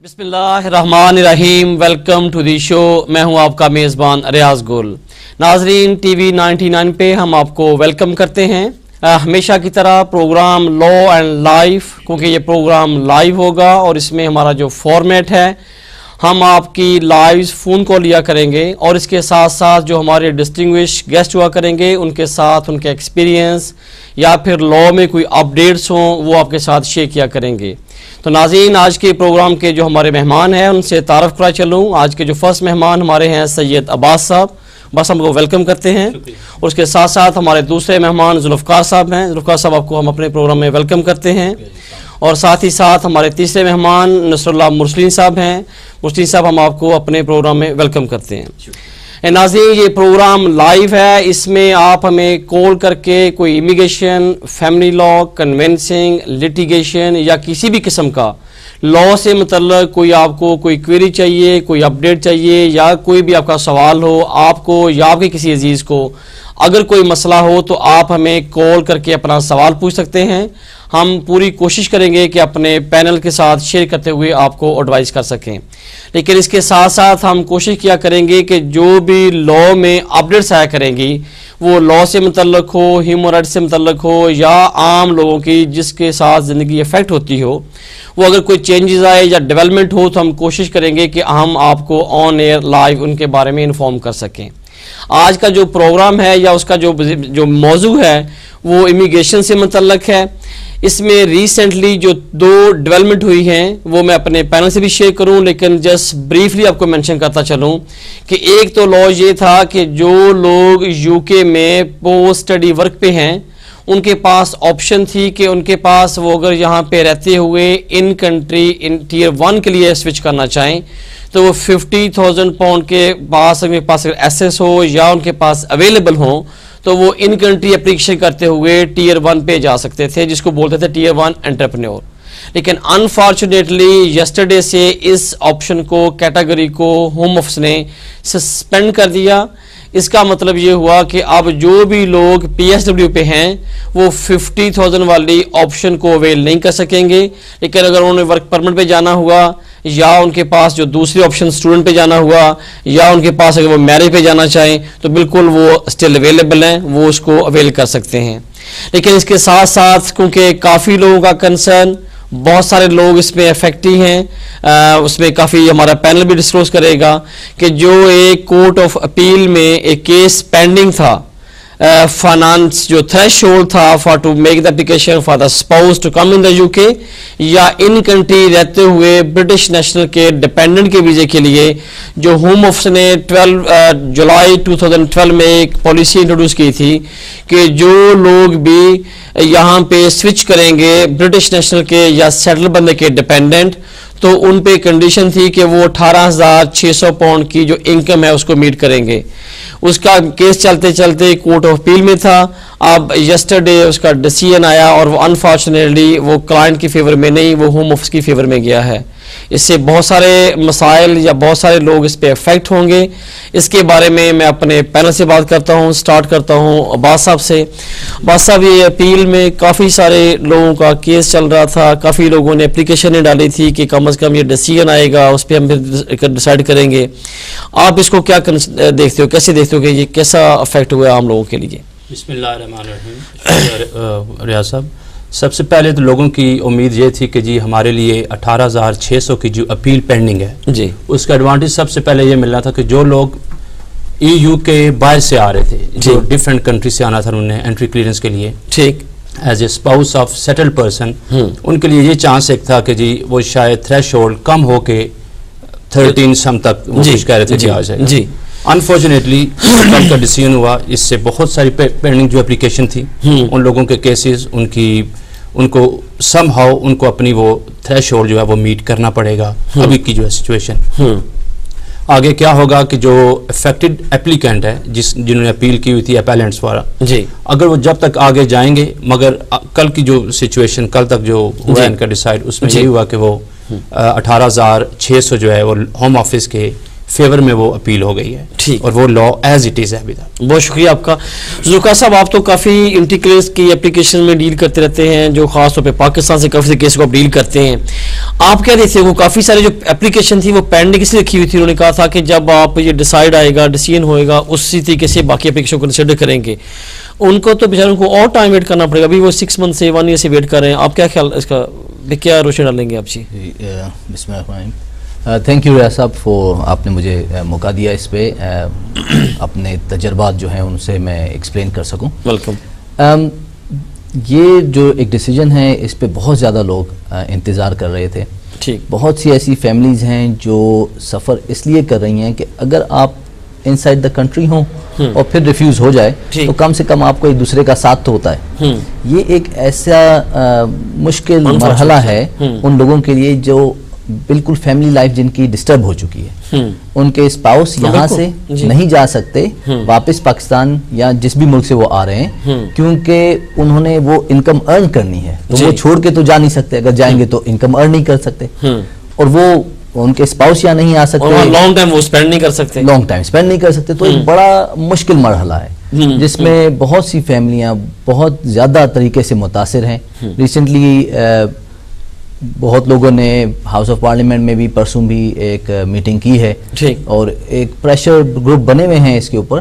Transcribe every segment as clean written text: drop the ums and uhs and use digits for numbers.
بسم اللہ الرحمن الرحیم، ویلکم ٹو دی شو۔ میں ہوں آپ کا میزبان ریاض گل۔ ناظرین، ٹی وی 99 پہ ہم آپ کو ویلکم کرتے ہیں۔ ہمیشہ کی طرح پروگرام لا اینڈ لائف، کیونکہ یہ پروگرام لائیو ہوگا اور اس میں ہمارا جو فارمیٹ ہے، ہم آپ کی لائیوز فون کال لیا کریں گے اور اس کے ساتھ ساتھ جو ہمارے ڈسٹنگوش گیسٹ ہوا کریں گے ان کے ساتھ ان کے ایکسپیرینس یا پھر لا میں کوئی اپڈیٹس ہوں وہ آپ کے ساتھ شیئر کیا کریں گے۔ تو ناظرین، آج کے پروگرام کے جو ہمارے مہمان ہیں ان سے تعارف کرا چلوں۔ آج کے جو فرسٹ مہمان ہمارے ہیں سید عباس صاحب، بس ہم کو ویلکم کرتے ہیں۔ اور اس کے ساتھ ساتھ ہمارے دوسرے مہمان ذوالفقار صاحب ہیں۔ ذوالفقار صاحب آپ کو ہم اپنے پروگرام میں ویلکم کرتے ہیں۔ اور ساتھ ہی ساتھ ہمارے تیسرے مہمان نصر اللہ مرسلین صاحب ہیں۔ مرسلین صاحب ہم آپ کو اپنے پروگرام میں ویلکم کرتے ہیں۔ ناظرین، یہ پروگرام لائیو ہے، اس میں آپ ہمیں کال کر کے کوئی امیگریشن، فیملی لا، کنونسنگ، لٹیگیشن یا کسی بھی قسم کا لا سے متعلق کوئی آپ کو کوئی کوئری چاہیے، کوئی اپڈیٹ چاہیے یا کوئی بھی آپ کا سوال ہو، آپ کو یا آپ کے کسی عزیز کو اگر کوئی مسئلہ ہو تو آپ ہمیں کال کر کے اپنا سوال پوچھ سکتے ہیں۔ ہم پوری کوشش کریں گے کہ اپنے پینل کے ساتھ شیئر کرتے ہوئے آپ کو ایڈوائز کر سکیں، لیکن اس کے ساتھ ساتھ ہم کوشش کیا کریں گے کہ جو بھی لا میں اپڈیٹس آیا کریں گی وہ لا سے متعلق ہو، ہیومن رائٹ سے متعلق ہو یا عام لوگوں کی جس کے ساتھ زندگی افیکٹ ہوتی ہو، وہ اگر کوئی چینجز آئے یا ڈیولپمنٹ ہو تو ہم کوشش کریں گے کہ ہم آپ کو آن ایئر لائیو ان کے بارے میں انفارم کر سکیں۔ آج کا جو پروگرام ہے یا اس کا جو موضوع ہے وہ امیگریشن سے متعلق ہے۔ اس میں ریسنٹلی جو دو ڈیولپمنٹ ہوئی ہیں وہ میں اپنے پینل سے بھی شیئر کروں، لیکن جسٹ بریفلی آپ کو مینشن کرتا چلوں کہ ایک تو لا یہ تھا کہ جو لوگ یو کے میں پوسٹ اسٹڈی ورک پہ ہیں ان کے پاس آپشن تھی کہ ان کے پاس وہ اگر یہاں پہ رہتے ہوئے ان کنٹری ان ٹیئر 1 کے لیے سوئچ کرنا چاہیں تو وہ 50,000 پاؤنڈ کے پاس اگر ایسیس ہو یا ان کے پاس اویلیبل ہوں تو وہ ان کنٹری اپلیکیشن کرتے ہوئے ٹیئر 1 پہ جا سکتے تھے، جس کو بولتے تھے ٹیئر 1 انٹرپرینور۔ لیکن انفارچونیٹلی یسٹرڈے سے اس آپشن کو، کیٹیگری کو ہوم آفس نے سسپینڈ کر دیا۔ اس کا مطلب یہ ہوا کہ اب جو بھی لوگ پی ایس ڈبلیو پہ ہیں وہ 50,000 والی آپشن کو اویل نہیں کر سکیں گے، لیکن اگر انہوں نے ورک پرمٹ پہ جانا ہوا یا ان کے پاس جو دوسری آپشن اسٹوڈنٹ پہ جانا ہوا یا ان کے پاس اگر وہ میرج پہ جانا چاہیں تو بالکل وہ اسٹل اویلیبل ہیں، وہ اس کو اویل کر سکتے ہیں۔ لیکن اس کے ساتھ ساتھ کیونکہ کافی لوگوں کا کنسرن، بہت سارے لوگ اس میں افیکٹی ہیں، اس میں کافی ہمارا پینل بھی ڈسکلوز کرے گا کہ جو ایک کورٹ آف اپیل میں ایک کیس پینڈنگ تھا، فائنانس جو تھریش ہولڈ تھا for to make the application for the spouse to come in the UK کے یا ان کنٹری رہتے ہوئے برٹش نیشنل کے ڈپینڈنٹ کے ویزے کے لیے، جو ہوم آفس نے 12 جولائی 2012 میں ایک پالیسی انٹروڈیوس کی تھی کہ جو لوگ بھی یہاں پہ سوئچ کریں گے برٹش نیشنل کے یا سیٹل بندے کے ڈپینڈنٹ تو ان پہ کنڈیشن تھی کہ وہ 18,600 پاؤنڈ کی جو انکم ہے اس کو میٹ کریں گے۔ اس کا کیس چلتے چلتے کورٹ آف اپیل میں تھا، اب یسٹرڈے اس کا ڈیسیژن آیا اور وہ انفارچونیٹلی وہ کلائنٹ کی فیور میں نہیں، وہ ہوم آفس کی فیور میں گیا ہے۔ اس سے بہت سارے مسائل یا بہت سارے لوگ اس پہ افیکٹ ہوں گے۔ اس کے بارے میں میں اپنے پینل سے بات کرتا ہوں، سٹارٹ کرتا ہوں عباس صاحب سے۔ عباس صاحب، یہ اپیل میں کافی سارے لوگوں کا کیس چل رہا تھا، کافی لوگوں نے اپلیکیشنیں ڈالی تھی کہ کم از کم یہ ڈیسیژن آئے گا، اس پہ ہم پھر ڈیسائیڈ کریں گے۔ آپ اس کو کیا دیکھتے ہو، کیسے دیکھتے ہو کہ یہ کیسا افیکٹ ہوا عام لوگوں کے لیے؟ بسم اللہ الرحمن الرحیم۔ ریاض صاحب، سب سے پہلے تو لوگوں کی امید یہ تھی کہ جی ہمارے لیے 18,600 کی جو اپیل پینڈنگ ہے جی اس کا ایڈوانٹیج سب سے پہلے یہ ملنا تھا کہ جو لوگ ای یو کے باہر سے آ رہے تھے، جو ڈفرینٹ کنٹری سے آنا تھا انہوں نے انٹری کلیئرنس کے لیے، ٹھیک، as a spouse of settled person, ان کے لیے یہ چانس ایک تھا کہ جی وہ شاید تھریش ہولڈ کم ہو کے 13 سم تک وہ کچھ کہہ رہے تھے کہ آ جائے جی۔ انفارچونیٹلی کل کا ڈیسیژن ہوا، اس سے بہت ساری پینڈنگ جو اپلیکیشن تھی ان لوگوں کے کیسز ان کو سم ہاؤ ان کو اپنی وہ تھریش ہولڈ جو ہے وہ میٹ کرنا پڑے گا۔ ابھی کی جو ہے سچویشن آگے کیا ہوگا کہ جو افیکٹڈ اپلیکینٹ ہے جنہوں نے اپیل کی ہوئی تھی اپیلنٹس والا جی، اگر وہ جب تک آگے جائیں گے، مگر کل کی جو سچویشن کل تک جو ہوا ان کا ڈیسائیڈ، اس میں یہی ہوا کہ وہ 18,600 جو ہے وہ ہوم آفس کے فیور میں وہ اپیل ہو گئی ہے اور وہ لا ایز اٹ از ہے ابھی تک. بہت شکریہ آپ کا. ذوالفقار صاحب آپ تو کافی انٹیکلیس کی اپلیکیشن میں ڈیل کرتے رہتے ہیں, جو خاص طور پہ پاکستان سے کافی کیس کو آپ ڈیل کرتے ہیں. آپ کیا دیتے ہیں, کافی سارے جو اپلیکیشن تھی وہ پینڈنگ اس لیے رکھی ہوئی تھی, انہوں نے کہا تھا کہ جب آپ یہ ڈیسائیڈ آئے گا, ڈیسیژن ہوئے گا, اسی طریقے سے باقی اپلیکیشن کو کنسیڈر کریں گے. ان کو تو بیچاروں کو اور ٹائم ویٹ کرنا پڑے گا, ابھی وہ 6 منتھ سے 1 ایئر سے ویٹ کر رہے ہیں. آپ کیا خیال اس کا کیا روشنی ڈالیں گے آپ؟ جی بسم اللہ الرحمن الرحیم. تھینک یو ریاض صاحب آپ نے مجھے موقع دیا اس پہ اپنے تجربات جو ہیں ان سے میں ایکسپلین کر سکوں. ویلکم. یہ جو ایک ڈیسیجن ہے اس پہ بہت زیادہ لوگ انتظار کر رہے تھے. بہت سی ایسی فیملیز ہیں جو سفر اس لیے کر رہی ہیں کہ اگر آپ ان سائڈ دا کنٹری ہوں اور پھر ریفیوز ہو جائے تو کم سے کم آپ کو ایک دوسرے کا ساتھ تو ہوتا ہے. یہ ایک ایسا مشکل مرحلہ ہے ان لوگوں کے لیے جو بالکل فیملی لائف جن کی ڈسٹرب ہو چکی ہے. ان کے اسپاؤس یہاں سے نہیں جا سکتے واپس پاکستان یا جس بھی ملک سے وہ آ رہے ہیں, کیونکہ انہوں نے وہ انکم ارن کرنی ہے, تو وہ چھوڑ کے تو جا نہیں سکتے. اگر جائیں گے تو انکم ارن نہیں کر سکتے, اور وہ ان کے اسپاؤس یا نہیں آ سکتے, لانگ ٹائم وہ اسپینڈ نہیں کر سکتے, تو ایک بڑا مشکل مرحلہ ہے جس میں بہت سی فیملیاں بہت زیادہ طریقے سے متاثر ہیں. ریسنٹلی بہت لوگوں نے ہاؤس آف پارلیمنٹ میں بھی پرسوں بھی ایک میٹنگ کی ہے, اور ایک پریشر گروپ بنے ہوئے ہیں اس کے اوپر.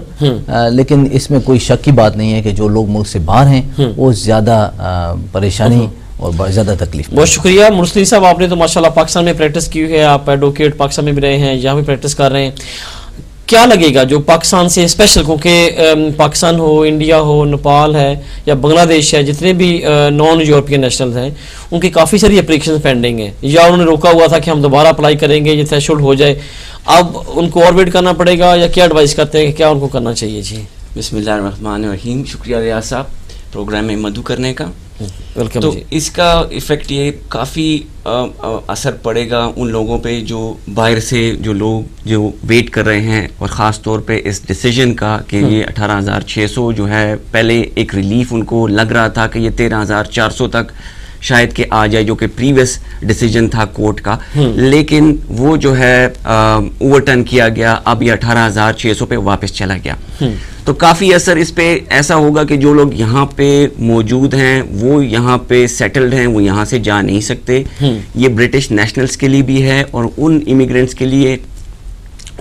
لیکن اس میں کوئی شک کی بات نہیں ہے کہ جو لوگ ملک سے باہر ہیں وہ زیادہ پریشانی اور بہت زیادہ تکلیف. بہت شکریہ. مرسلی صاحب آپ نے تو ماشاءاللہ پاکستان میں پریکٹس کی ہوئی ہے, آپ ایڈوکیٹ پاکستان میں بھی رہے ہیں, یہاں بھی پریکٹس کر رہے ہیں. کیا لگے گا جو پاکستان سے اسپیشل, کیونکہ پاکستان ہو, انڈیا ہو, نیپال ہے یا بنگلہ دیش ہے, جتنے بھی نان یورپین نیشنل ہیں ان کی کافی ساری اپلیکیشن پینڈنگ ہیں, یا انہوں نے روکا ہوا تھا کہ ہم دوبارہ اپلائی کریں گے, یہ تھریشولڈ ہو جائے, اب ان کو اور ویٹ کرنا پڑے گا, یا کیا ایڈوائز کرتے ہیں کہ کیا ان کو کرنا چاہیے؟ جی بسم اللہ الرحمن الرحیم. شکریہ ریاض صاحب پروگرام میں مدعو کرنے کا. تو اس کا ایفیکٹ یہ کافی اثر پڑے گا ان لوگوں پہ جو باہر سے جو لوگ جو ویٹ کر رہے ہیں, اور خاص طور پہ اس ڈیسیجن کا کہ یہ 18,600 جو ہے, پہلے ایک ریلیف ان کو لگ رہا تھا کہ یہ 13,400 تک شاید کہ آ جائے, جو کہ پریویس ڈیسیجن تھا کورٹ کا, لیکن وہ جو ہے اوور ٹرن کیا گیا, اب یہ 18,600 پہ واپس چلا گیا. تو کافی اثر اس پہ ایسا ہوگا کہ جو لوگ یہاں پہ موجود ہیں وہ یہاں پہ سیٹلڈ ہیں, وہ یہاں سے جا نہیں سکتے. یہ برٹش نیشنلز کے لیے بھی ہے اور ان امیگرینٹس کے لیے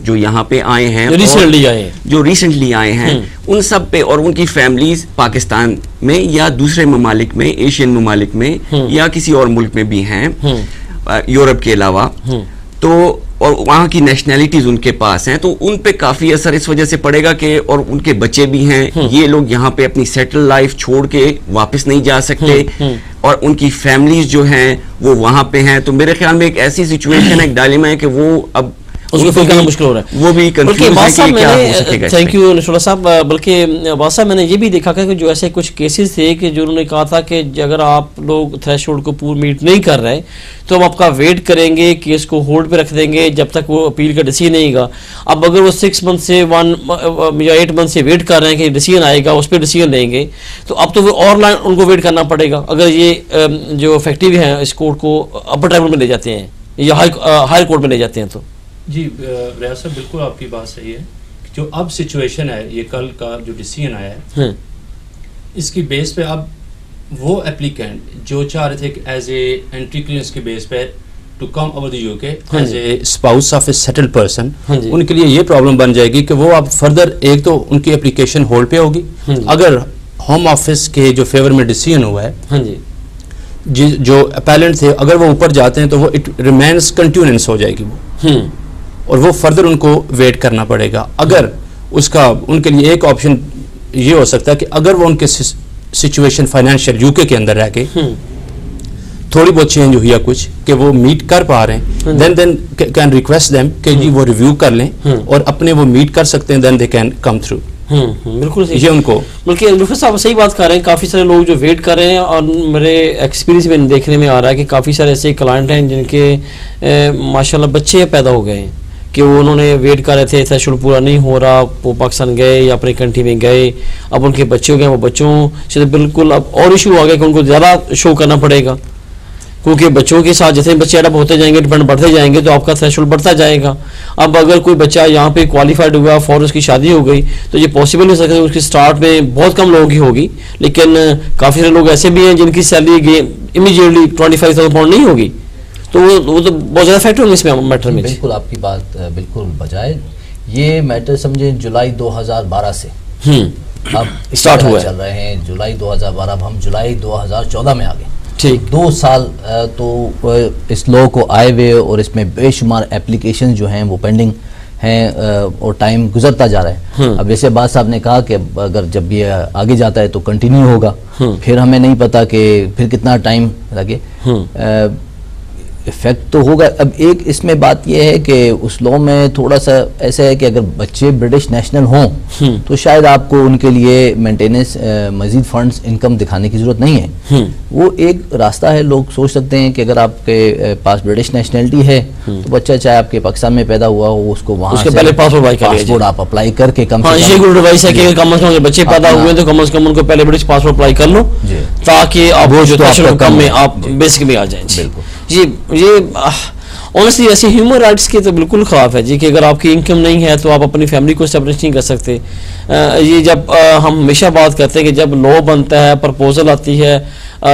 جو یہاں پہ آئے ہیں, جو ریسنٹلی آئے ہیں, ان سب پہ, اور ان کی فیملیز پاکستان میں یا دوسرے ممالک میں, ایشین ممالک میں یا کسی اور ملک میں بھی ہیں یورپ کے علاوہ, تو اور وہاں کی نیشنلٹیز ان کے پاس ہیں, تو ان پہ کافی اثر اس وجہ سے پڑے گا کہ, اور ان کے بچے بھی ہیں, یہ لوگ یہاں پہ اپنی سیٹل لائف چھوڑ کے واپس نہیں جا سکتے, اور ان کی فیملیز جو ہیں وہ وہاں پہ ہیں. تو میرے خیال میں ایک ایسی سچویشن ہے, ایک ڈائلیما ہے کہ وہ اب اس کو کرنا مشکل ہو رہا ہے, وہ بھی کنفیوز ہے کہ کیا ہو سکے گا. تھینک یو نشولہ صاحب. بلکہ عباس صاحب میں نے یہ بھی دیکھا کہ جو ایسے کچھ کیسز تھے کہ جو انہوں نے کہا تھا کہ اگر آپ لوگ تھریشولڈ کو پور میٹ نہیں کر رہے تو ہم آپ کا ویٹ کریں گے, کیس کو ہولڈ پہ رکھ دیں گے جب تک وہ اپیل کا ڈیسیژن نہیں گا. اب اگر وہ 6 منتھ سے 1 یا 8 منتھ سے ویٹ کر رہے ہیں کہ ڈیسیژن آئے گا, اس پہ ڈیسیژن لیں گے, تو اب تو وہ اور لائن ان کو ویٹ کرنا پڑے گا اگر یہ جو افیکٹو ہیں اس کورٹ کو اپر ٹرائبل میں لے جاتے ہیں یا ہائی کورٹ میں لے جاتے ہیں. تو جی ریاض صاحب بالکل آپ کی بات صحیح ہے. جو اب سچویشن ہے, یہ کل کا جو ڈیسیژن آیا ہے, اس کی بیس پہ اب وہ اپلیکینٹ جو چاہ رہے تھے کہ ایز اے انٹری کلیئرنس کے بیس پہ to come over the U K as a spouse of a settled person, ان کے لیے یہ پرابلم بن جائے گی کہ وہ اب فردر, ایک تو ان کی اپلیکیشن ہولڈ پہ ہوگی, اگر ہوم آفس کے جو فیور میں ڈیسیژن ہوا ہے, جو اپیلنٹ تھے اگر وہ اوپر جاتے ہیں تو وہ اٹ ریمینس کنٹینیوس ہو جائے گی وہ, اور وہ فردر ان کو ویٹ کرنا پڑے گا. اگر اس کا ان کے لیے ایک آپشن یہ ہو سکتا ہے کہ اگر وہ ان کے سچویشن فائنینشیل یو کے اندر رہ کے تھوڑی بہت چینج ہوئی ہے کچھ کہ وہ میٹ کر پا رہے ہیں, دین کین ریکویسٹ دیم کہ جی وہ ریویو کر لیں اور اپنے وہ میٹ کر سکتے ہیں, دین دے کین کم تھرو. بالکل یہ ان کو, بلکہ لطفی صاحب صحیح بات کر رہے ہیں, کافی سارے لوگ جو ویٹ کر رہے ہیں, اور میرے ایکسپیرینس میں دیکھنے میں آ رہا ہے کہ کافی سارے ایسے کلائنٹ ہیں جن کے ماشاءاللہ بچے پیدا ہو گئے ہیں کہ وہ انہوں نے ویٹ کر رہے تھے, تھریشولڈ پورا نہیں ہو رہا, وہ پاکستان گئے یا اپنی کنٹری میں گئے, اب ان کے بچے ہو گئے, وہ بچوں سے بالکل اب اور ایشو آ گیا کہ ان کو زیادہ شو کرنا پڑے گا. کیونکہ بچوں کے ساتھ جیسے بچے اڈاپ ہوتے جائیں گے, ڈپینڈ بڑھتے جائیں گے, تو آپ کا تھریشولڈ بڑھتا جائے گا. اب اگر کوئی بچہ یہاں پہ کوالیفائڈ ہوا فور اس کی شادی ہو گئی تو یہ پاسبل ہو سکتا ہے اس کی سٹارٹ میں بہت کم لوگوں کی ہوگی, لیکن کافی سارے لوگ ایسے بھی ہیں جن کی سیلری امیجیٹلی 25,000 پاؤنڈ نہیں ہوگی, تو وہ تو بہت زیادہ فیکٹر ہوگا اس میں میٹر میں. بالکل آپ کی بات بالکل بجائے. یہ میٹر سمجھیں جولائی 2012 سے اب اسٹارٹ ہوا چل رہے ہیں, جولائی 2012, اب ہم جولائی 2014 میں آ گئے. ٹھیک 2 سال تو اس لا کو آئے ہوئے, اور اس میں بے شمار اپلیکیشن جو ہیں وہ پینڈنگ ہیں, اور ٹائم گزرتا جا رہا ہے. اب جیسے عباس صاحب نے کہا کہ اگر جب یہ آگے جاتا ہے تو کنٹینیو ہوگا, پھر ہمیں نہیں پتا کہ پھر کتنا ٹائم لگے. افیکٹ تو ہوگا. اب ایک اس میں بات یہ ہے کہ اس لا میں تھوڑا سا ایسا ہے کہ اگر بچے برٹش نیشنل ہوں تو شاید آپ کو ان کے لیے مینٹیننس مزید فنڈز انکم دکھانے کی ضرورت نہیں ہے. وہ ایک راستہ ہے. لوگ سوچ سکتے ہیں کہ اگر آپ کے پاس برٹش نیشنلٹی ہے تو بچہ چاہے آپ کے پاکستان میں پیدا ہوا ہو, اس کو وہاں سے پہلے پاسپورٹ آپ اپلائی کر کے کم سے کم ایڈوائس ہے کہ کم از کم بچے پیدا ہوئے تو کم از کم ان کو پہلے برٹش پاسپورٹ اپلائی کر لو تاکہ آپ جو کم میں آپ بیسکلی آ جائیں. بالکل جی. یہ آنیسٹلی ایسے ہیومن رائٹس کے تو بالکل خلاف ہے جی, کہ اگر آپ کی انکم نہیں ہے تو آپ اپنی فیملی کو اسٹیبلش نہیں کر سکتے. یہ جب ہم ہمیشہ بات کرتے ہیں کہ جب لا بنتا ہے, پرپوزل آتی ہے,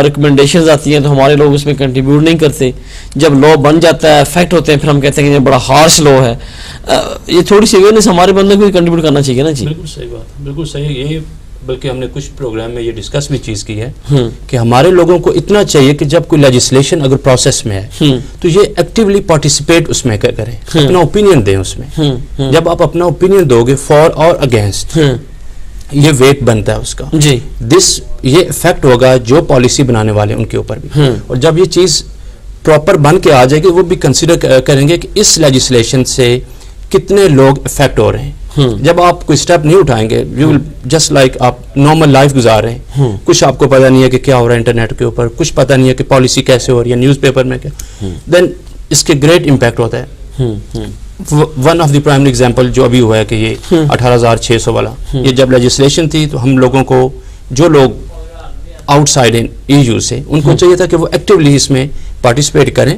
ریکمنڈیشنز آتی ہیں, تو ہمارے لوگ اس میں کنٹریبیوٹ نہیں کرتے. جب لا بن جاتا ہے, افیکٹ ہوتے ہیں, پھر ہم کہتے ہیں کہ یہ بڑا ہارش لا ہے. یہ تھوڑی سی اویئرنیس ہمارے بندے کو کنٹریبیوٹ کرنا چاہیے نا جی. بالکل صحیح بات, بالکل صحیح. یہ بلکہ ہم نے کچھ پروگرام میں یہ ڈسکس بھی چیز کی ہے کہ ہمارے لوگوں کو اتنا چاہیے کہ جب کوئی لیجسلیشن اگر پروسیس میں ہے تو یہ ایکٹیولی پارٹیسپیٹ اس میں کریں, اپنا اوپینین دیں اس میں. جب آپ اپنا اوپینین دو گے فار اور اگینسٹ, یہ ویٹ بنتا ہے اس کا جی. یہ افیکٹ ہوگا جو پالیسی بنانے والے ان کے اوپر بھی, اور جب یہ چیز پراپر بن کے آ جائے گی وہ بھی کنسیڈر کریں گے کہ اس لیجسلیشن سے کتنے لوگ افیکٹ ہو رہے ہیں. جب آپ کوئی سٹیپ نہیں اٹھائیں گے, یو ول جسٹ لائک آپ نارمل لائف گزار رہے ہیں, کچھ آپ کو پتہ نہیں ہے کہ کیا ہو رہا ہے انٹرنیٹ کے اوپر, کچھ پتہ نہیں ہے کہ پالیسی کیسے ہو رہی ہے نیوز پیپر میں کیا, دین اس کے گریٹ امپیکٹ ہوتا ہے. One of the primary example جو ابھی ہوا ہے کہ یہ 18,600 والا, یہ جب لیجسلیشن تھی تو ہم لوگوں کو, جو لوگ آؤٹ سائڈ EU سے, ان کو چاہیے تھا کہ وہ ایکٹیولی اس میں پارٹیسپیٹ کریں,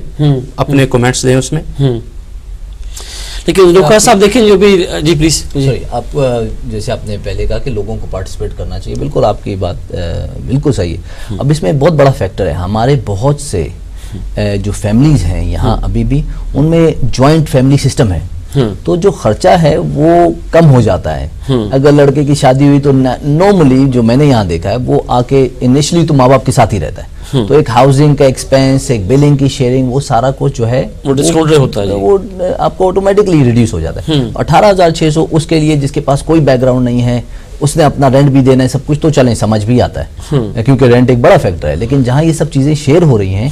اپنے کومنٹس دیں اس میں. لیکن لوکا صاحب دیکھیں جو بھی جی پلیز آپ جیسے آپ نے پہلے کہا کہ لوگوں کو پارٹیسپیٹ کرنا چاہیے, بالکل آپ کی بات بالکل صحیح ہے. اب اس میں بہت بڑا فیکٹر ہے, ہمارے بہت سے جو فیملیز ہیں یہاں ابھی بھی ان میں جوائنٹ فیملی سسٹم ہے, تو جو خرچہ ہے وہ کم ہو جاتا ہے. اگر لڑکے کی شادی ہوئی تو نارملی جو میں نے یہاں دیکھا ہے وہ آ کے انیشلی تو ماں باپ کے ساتھ ہی رہتا ہے, تو ایک ہاؤسنگ کا ایکسپینس, ایک بلنگ کی شیئرنگ, وہ سارا کچھ جو ہے وہ ڈسکاؤنٹ ہوتا ہے, وہ آپ کو آٹومیٹکلی ریڈیوس ہو جاتا ہے. 18,600 اس کے لیے جس کے پاس کوئی بیک گراؤنڈ نہیں ہے, اس نے اپنا رینٹ بھی دینا ہے, سب کچھ, تو چلیں سمجھ بھی آتا ہے کیونکہ رینٹ ایک بڑا فیکٹر ہے. لیکن جہاں یہ سب چیزیں شیئر ہو رہی ہیں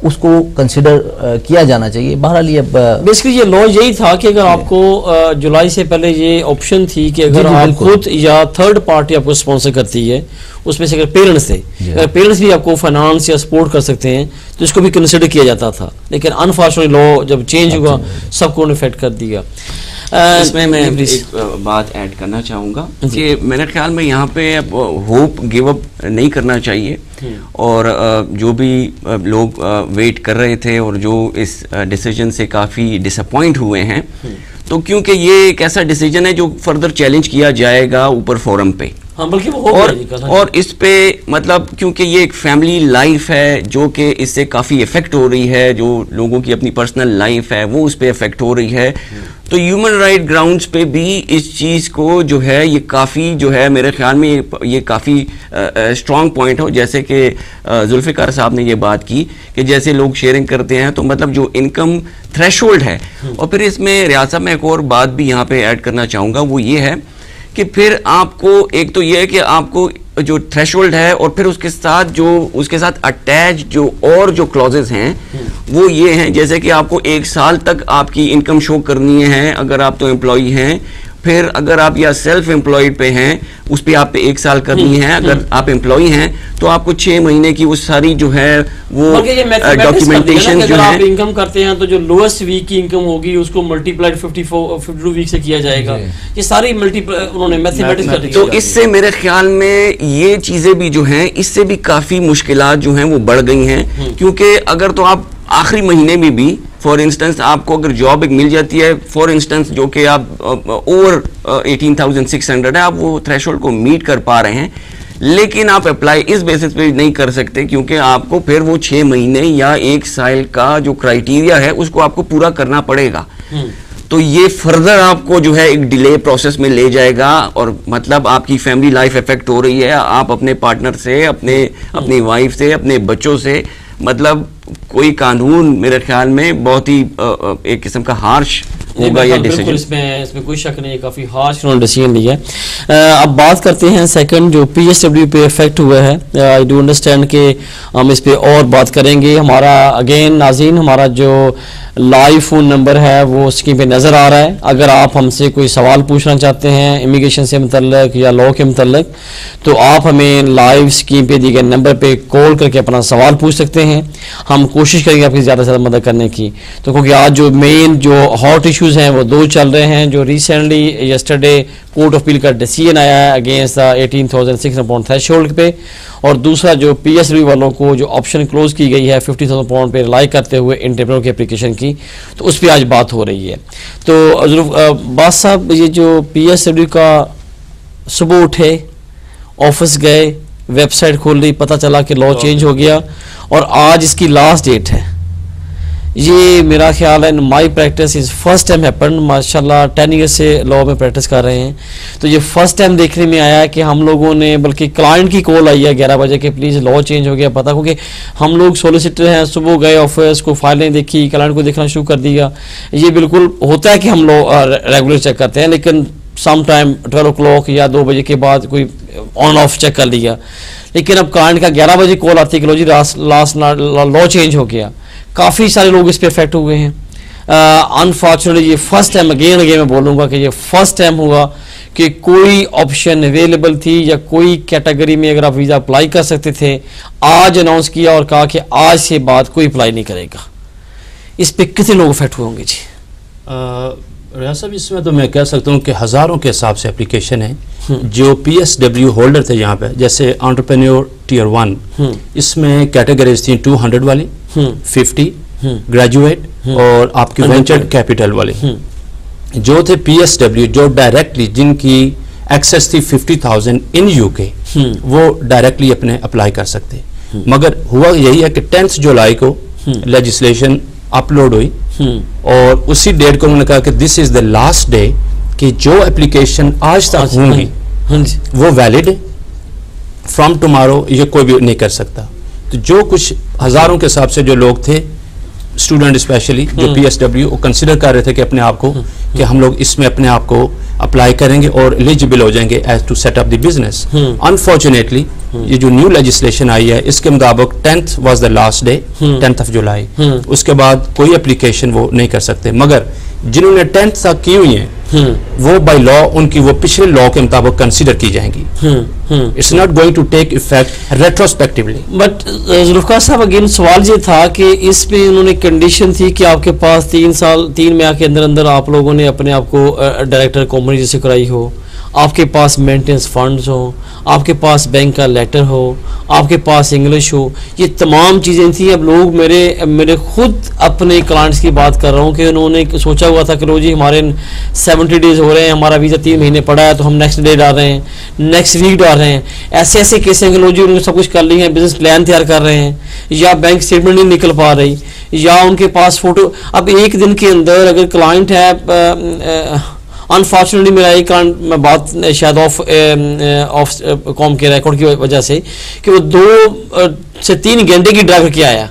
اس کو کنسیڈر کیا جانا چاہیے. بہرحال یہ بیسکلی یہ لا یہی تھا کہ اگر آپ کو جولائی سے پہلے یہ آپشن تھی کہ اگر آپ خود یا تھرڈ پارٹی آپ کو اسپانسر کرتی ہے, اس میں سے اگر پیرنٹس تھے, اگر پیرنٹس بھی آپ کو فائنانس یا سپورٹ کر سکتے ہیں تو اس کو بھی کنسیڈر کیا جاتا تھا. لیکن انفارچونیٹلی لا جب چینج ہوا سب کو افیکٹ کر دیا. اس میں ایک بات ایڈ کرنا چاہوں گا کہ میرے خیال میں یہاں پہ ہوپ گیو اپ نہیں کرنا چاہیے, اور جو بھی لوگ ویٹ کر رہے تھے اور جو اس ڈیسیجن سے کافی ڈس اپوائنٹ ہوئے ہیں, تو کیونکہ یہ ایک ایسا ڈیسیجن ہے جو فردر چیلنج کیا جائے گا اوپر فورم پہ, اور اس پہ مطلب کیونکہ یہ ایک فیملی لائف ہے جو کہ اس سے کافی افیکٹ ہو رہی ہے, جو لوگوں کی اپنی پرسنل لائف ہے وہ اس پہ افیکٹ ہو رہی ہے, تو ہیومن رائٹ گراؤنڈز پہ بھی اس چیز کو جو ہے یہ کافی جو ہے میرے خیال میں یہ کافی اسٹرانگ پوائنٹ ہو. جیسے کہ ذوالفقار صاحب نے یہ بات کی کہ جیسے لوگ شیئرنگ کرتے ہیں تو مطلب جو انکم تھریش ہولڈ ہے, اور پھر اس میں ریاض صاحب میں ایک اور بات بھی یہاں پہ ایڈ کرنا چاہوں گا, وہ یہ ہے کہ پھر آپ کو ایک تو یہ ہے کہ آپ کو جو تھریش ہولڈ ہے اور پھر اس کے ساتھ اٹیچ جو کلوزز ہیں وہ یہ ہیں, جیسے کہ آپ کو 1 سال تک آپ کی انکم شو کرنی ہے اگر آپ تو امپلائی ہیں, پھر اگر آپ یا سیلف امپلائڈ پہ ہیں اس پہ آپ پہ 1 سال کرنی ہے. اگر آپ امپلائی ہیں تو آپ کو 6 مہینے کی وہ ساری جو ہے وہ ڈاکیومنٹیشن جو ہے. آپ انکم کرتے ہیں تو جو لوئسٹ ویک کی انکم ہوگی اس کو ملٹیپلائڈ 52 ویک سے کیا جائے گا. یہ ساری انہوں نے میتھمیٹکس کر دی. تو اس سے میرے خیال میں یہ چیزیں بھی جو ہیں اس سے بھی کافی مشکلات جو ہیں وہ بڑھ گئی ہیں, کیونکہ اگر تو آپ آخری مہینے میں بھی فار انسٹنس آپ کو اگر جاب ایک مل جاتی ہے فار انسٹنس جو کہ آپ اوور 18,600 ہے, آپ وہ تھریشولڈ کو میٹ کر پا رہے ہیں, لیکن آپ اپلائی اس بیسس پہ نہیں کر سکتے کیونکہ آپ کو پھر وہ 6 مہینے یا 1 سال کا جو کرائیٹیریا ہے اس کو آپ کو پورا کرنا پڑے گا. تو یہ فردر آپ کو جو ہے ایک ڈیلے پروسیس میں لے جائے گا, اور مطلب آپ کی فیملی لائف افیکٹ ہو رہی ہے. آپ اپنے پارٹنر سے, اپنی وائف سے, اپنے بچوں سے, مطلب کوئی قانون میرے خیال میں بہت ہی ایک قسم کا ہارش ہوگا یہ ڈیسیجن. اس میں کوئی شک نہیں, کافی ہارش انہوں نے ڈیسیجن لیا ہے. اب بات کرتے ہیں سیکنڈ جو پی ایس ڈبلیو پہ افیکٹ ہوا ہے. آئی ڈو انڈرسٹینڈ کہ ہم اس پہ اور بات کریں گے. ہمارا اگین ناظرین ہمارا جو لائیو فون نمبر ہے وہ اسکرین پہ نظر آ رہا ہے. اگر آپ ہم سے کوئی سوال پوچھنا چاہتے ہیں امیگریشن سے متعلق یا لا کے متعلق تو آپ ہمیں لائیو اسکرین پہ دیے گئے نمبر پہ کال کر کے اپنا سوال پوچھ سکتے ہیں. ہم کوشش کریں گے آپ کی زیادہ سے زیادہ مدد کرنے کی. تو کیونکہ آج جو مین جو ہاٹ ایشوز ہیں وہ 2 چل رہے ہیں. جو recently yesterday court of appeal کا ڈیسیجن آیا ہے اگینسٹ 18,600 پاؤنڈ تھریشولڈ پہ, اور دوسرا جو پی ایس ڈبلیو والوں کو جو آپشن کلوز کی گئی ہے 50,000 پاؤنڈ پہ ریلائی کرتے ہوئے انٹرپرینور کی اپلیکیشن کی, تو اس پہ آج بات ہو رہی ہے. تو باز صاحب یہ جو پی ایس ڈبلیو کا صبح اٹھے, آفس گئے, ویب سائٹ کھول لی, پتہ چلا کہ لا چینج ہو گیا اور آج اس کی لاسٹ ڈیٹ ہے. یہ میرا خیال ہے my practice is first time happen. ماشاءاللہ 10 ایئر سے لا میں پریکٹس کر رہے ہیں, تو یہ فرسٹ ٹائم دیکھنے میں آیا کہ ہم لوگوں نے, بلکہ کلائنٹ کی کال آئی ہے 11 بجے کہ پلیز لا چینج ہو گیا. پتہ کیونکہ ہم لوگ سولیسیٹر ہیں, صبح گئے آفس کو فائلیں دیکھی, کلائنٹ کو دیکھنا شروع کر دیا. یہ بالکل ہوتا ہے کہ ہم لوگ ریگولر چیک کرتے ہیں, لیکن سم ٹائم 12 o'clock یا 2 بجے کے بعد کوئی آن آف چیک کر لیا. لیکن اب کلائنٹ کا 11 بجے کال آتی ہے کہ لو جی لاسٹ لا چینج ہو گیا. کافی سارے لوگ اس پہ افیکٹ ہوئے ہیں. انفارچونیٹلی یہ فرسٹ ٹائم اگین میں بولوں گا کہ یہ فرسٹ ٹائم ہوا کہ کوئی آپشن اویلیبل تھی یا کوئی کیٹیگری میں اگر آپ ویزا اپلائی کر سکتے تھے, آج اناؤنس کیا اور کہا کہ آج سے بعد کوئی اپلائی نہیں کرے گا. اس پہ کتنے لوگ افیکٹ ہوئیں گے جی؟ ریاض صاحب اس میں تو میں کہہ سکتا ہوں کہ ہزاروں کے حساب سے اپلیکیشن ہیں جو پی ایس ڈبلیو ہولڈر تھے یہاں پہ. جیسے انٹرپرینیور ٹیئر 1, اس میں کیٹیگریز تھیں 200 والی, 50 گریجویٹ اور آپ کی وینچر کیپٹل والے. جو تھے پی ایس ڈبلیو جو ڈائریکٹلی جن کی ایکسیس تھی 50,000 ان یو کے, وہ ڈائریکٹلی اپنے اپلائی کر سکتے. مگر ہوا یہی ہے کہ 10 جولائی کو لیجسلیشن اپلوڈ ہوئی اور اسی ڈیٹ کو انہوں نے کہا کہ دس از دا لاسٹ ڈے کہ جو اپلیکیشن آج تک ہوں گی وہ ویلڈ ہے, فرام ٹمارو یہ کوئی بھی نہیں کر سکتا. تو جو کچھ ہزاروں کے حساب سے جو لوگ تھے اسٹوڈنٹ اسپیشلی جو پی ایس ڈبلیو کنسیڈر کر رہے تھے کہ اپنے آپ کو کہ ہم لوگ اس میں اپنے آپ کو اپلائی کریں گے اور ایلیجیبل ہو جائیں گے as to set up the business. Unfortunately یہ جو نیو لیجسلیشن آئی ہے اس کے مطابق 10th was the last day, 10th of July. اس کے بعد کوئی اپلیکیشن وہ نہیں کر سکتے. مگر جنہوں نے 10th تک کی ہوئی ہیں وہ بائی لا ان کی وہ پچھلے لا کے مطابق کنسیڈر کی جائیں گی. It's not going to take effect retrospectively. But Zulfiqar صاحب اگین سوال یہ تھا کہ اس میں انہوں نے کنڈیشن تھی کہ آپ کے پاس 3 ماہ کے اندر آپ لوگوں نے اپنے آپ کو ڈائریکٹر کمپنی جیسے کرائی ہو, آپ کے پاس مینٹیننس فنڈز ہو, آپ کے پاس بینک کا لیٹر ہو, آپ کے پاس انگلش ہو. یہ تمام چیزیں تھیں. اب لوگ میرے خود اپنے کلائنٹس کی بات کر رہا ہوں کہ انہوں نے سوچا ہوا تھا کہ لو جی ہمارے 70 days ہو رہے ہیں, ہمارا ویزا 3 مہینے پڑا ہے تو ہم نیکسٹ ڈے ڈال رہے ہیں, نیکسٹ ویک ڈال رہے ہیں. ایسے کیس ہیں کہ لو جی انہوں نے سب کچھ کر لی ہے, بزنس پلان تیار کر رہے ہیں, یا بینک اسٹیٹمنٹ نہیں نکل پا رہی, یا ان کے پاس فوٹو. اب ایک دن کے اندر اگر کلائنٹ ہے, انفارچونیٹلی میرا ایک کلائنٹ, میں بات شاید آف قوم کے ریکارڈ کی وجہ سے, کہ وہ 2 سے 3 گھنٹے کی ڈرائیو کیا آیا.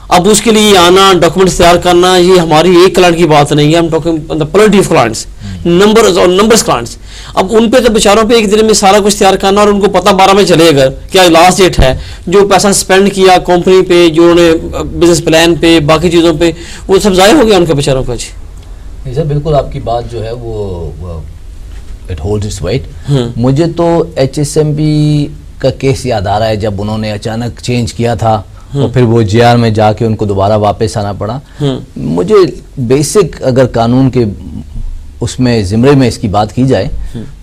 اب اس کے لیے آنا, ڈاکومنٹس تیار کرنا, یہ ہماری ایک کلائنٹ کی بات نہیں ہے. ہم talking plenty of clients, numbers clients. اب ان پہ تو بیچاروں پہ ایک دن میں سارا کچھ تیار کرنا, اور ان کو پتہ 12 میں چلے گا کہ آج لاسٹ ڈیٹ ہے. جو پیسہ اسپینڈ کیا کمپنی پہ, جو انہوں نے بزنس پلان پہ, باقی چیزوں پہ, وہ سب ضائع ہو گیا ان کے بیچاروں کا. جی سر بالکل آپ کی بات جو ہے وہ it holds its weight. مجھے تو HSMP کا کیس یاد آ رہا ہے جب انہوں نے اچانک چینج کیا تھا اور پھر وہ جے آر میں جا کے ان کو دوبارہ واپس آنا پڑا. مجھے بیسک اگر قانون کے اس میں زمرے میں اس کی بات کی جائے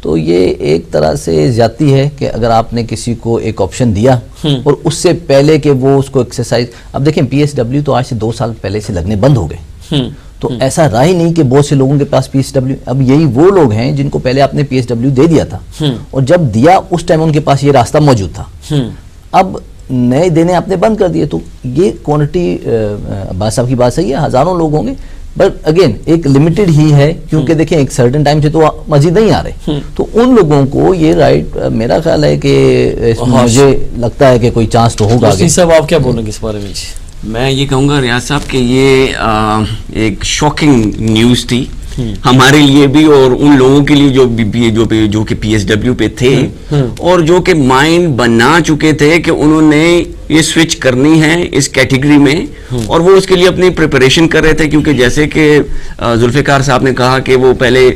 تو یہ ایک طرح سے زیادتی ہے کہ اگر آپ نے کسی کو ایک آپشن دیا اور اس سے پہلے کہ وہ اس کو ایکسرسائز, اب دیکھیں PSW تو آج سے 2 سال پہلے سے لگنے بند ہو گئے, تو ایسا رہا ہی نہیں کہ بہت سے لوگوں کے پاس PSW, اب یہی وہ لوگ ہیں جن کو پہلے آپ نے PSW دے دیا تھا اور جب دیا اس ٹائم ان کے پاس یہ راستہ موجود تھا, اب نئے دینے آپ نے بند کر دیے. تو یہ کوانٹٹی عباس صاحب کی بات صحیح ہے, ہزاروں لوگ ہوں گے, بٹ اگین ایک لمیٹڈ ہی ہے, کیونکہ دیکھیں ایک سرٹن ٹائم سے تو مزید نہیں آ رہے, تو ان لوگوں کو یہ رائٹ میرا خیال ہے کہ مجھے لگتا ہے کہ کوئی چانس تو ہوگا. صاحب آپ کیا بولیں گے اس بارے میں؟ میں یہ کہوں گا ریاض صاحب کہ یہ ایک شاکنگ نیوز تھی ہمارے لیے بھی اور ان لوگوں کے لیے جو کہ PSW پہ تھے اور جو کہ مائنڈ بنا چکے تھے کہ انہوں نے یہ سوئچ کرنی ہے اس کیٹیگری میں, اور وہ اس کے لیے اپنی پریپریشن کر رہے تھے, کیونکہ جیسے کہ ذوالفقار صاحب نے کہا کہ وہ پہلے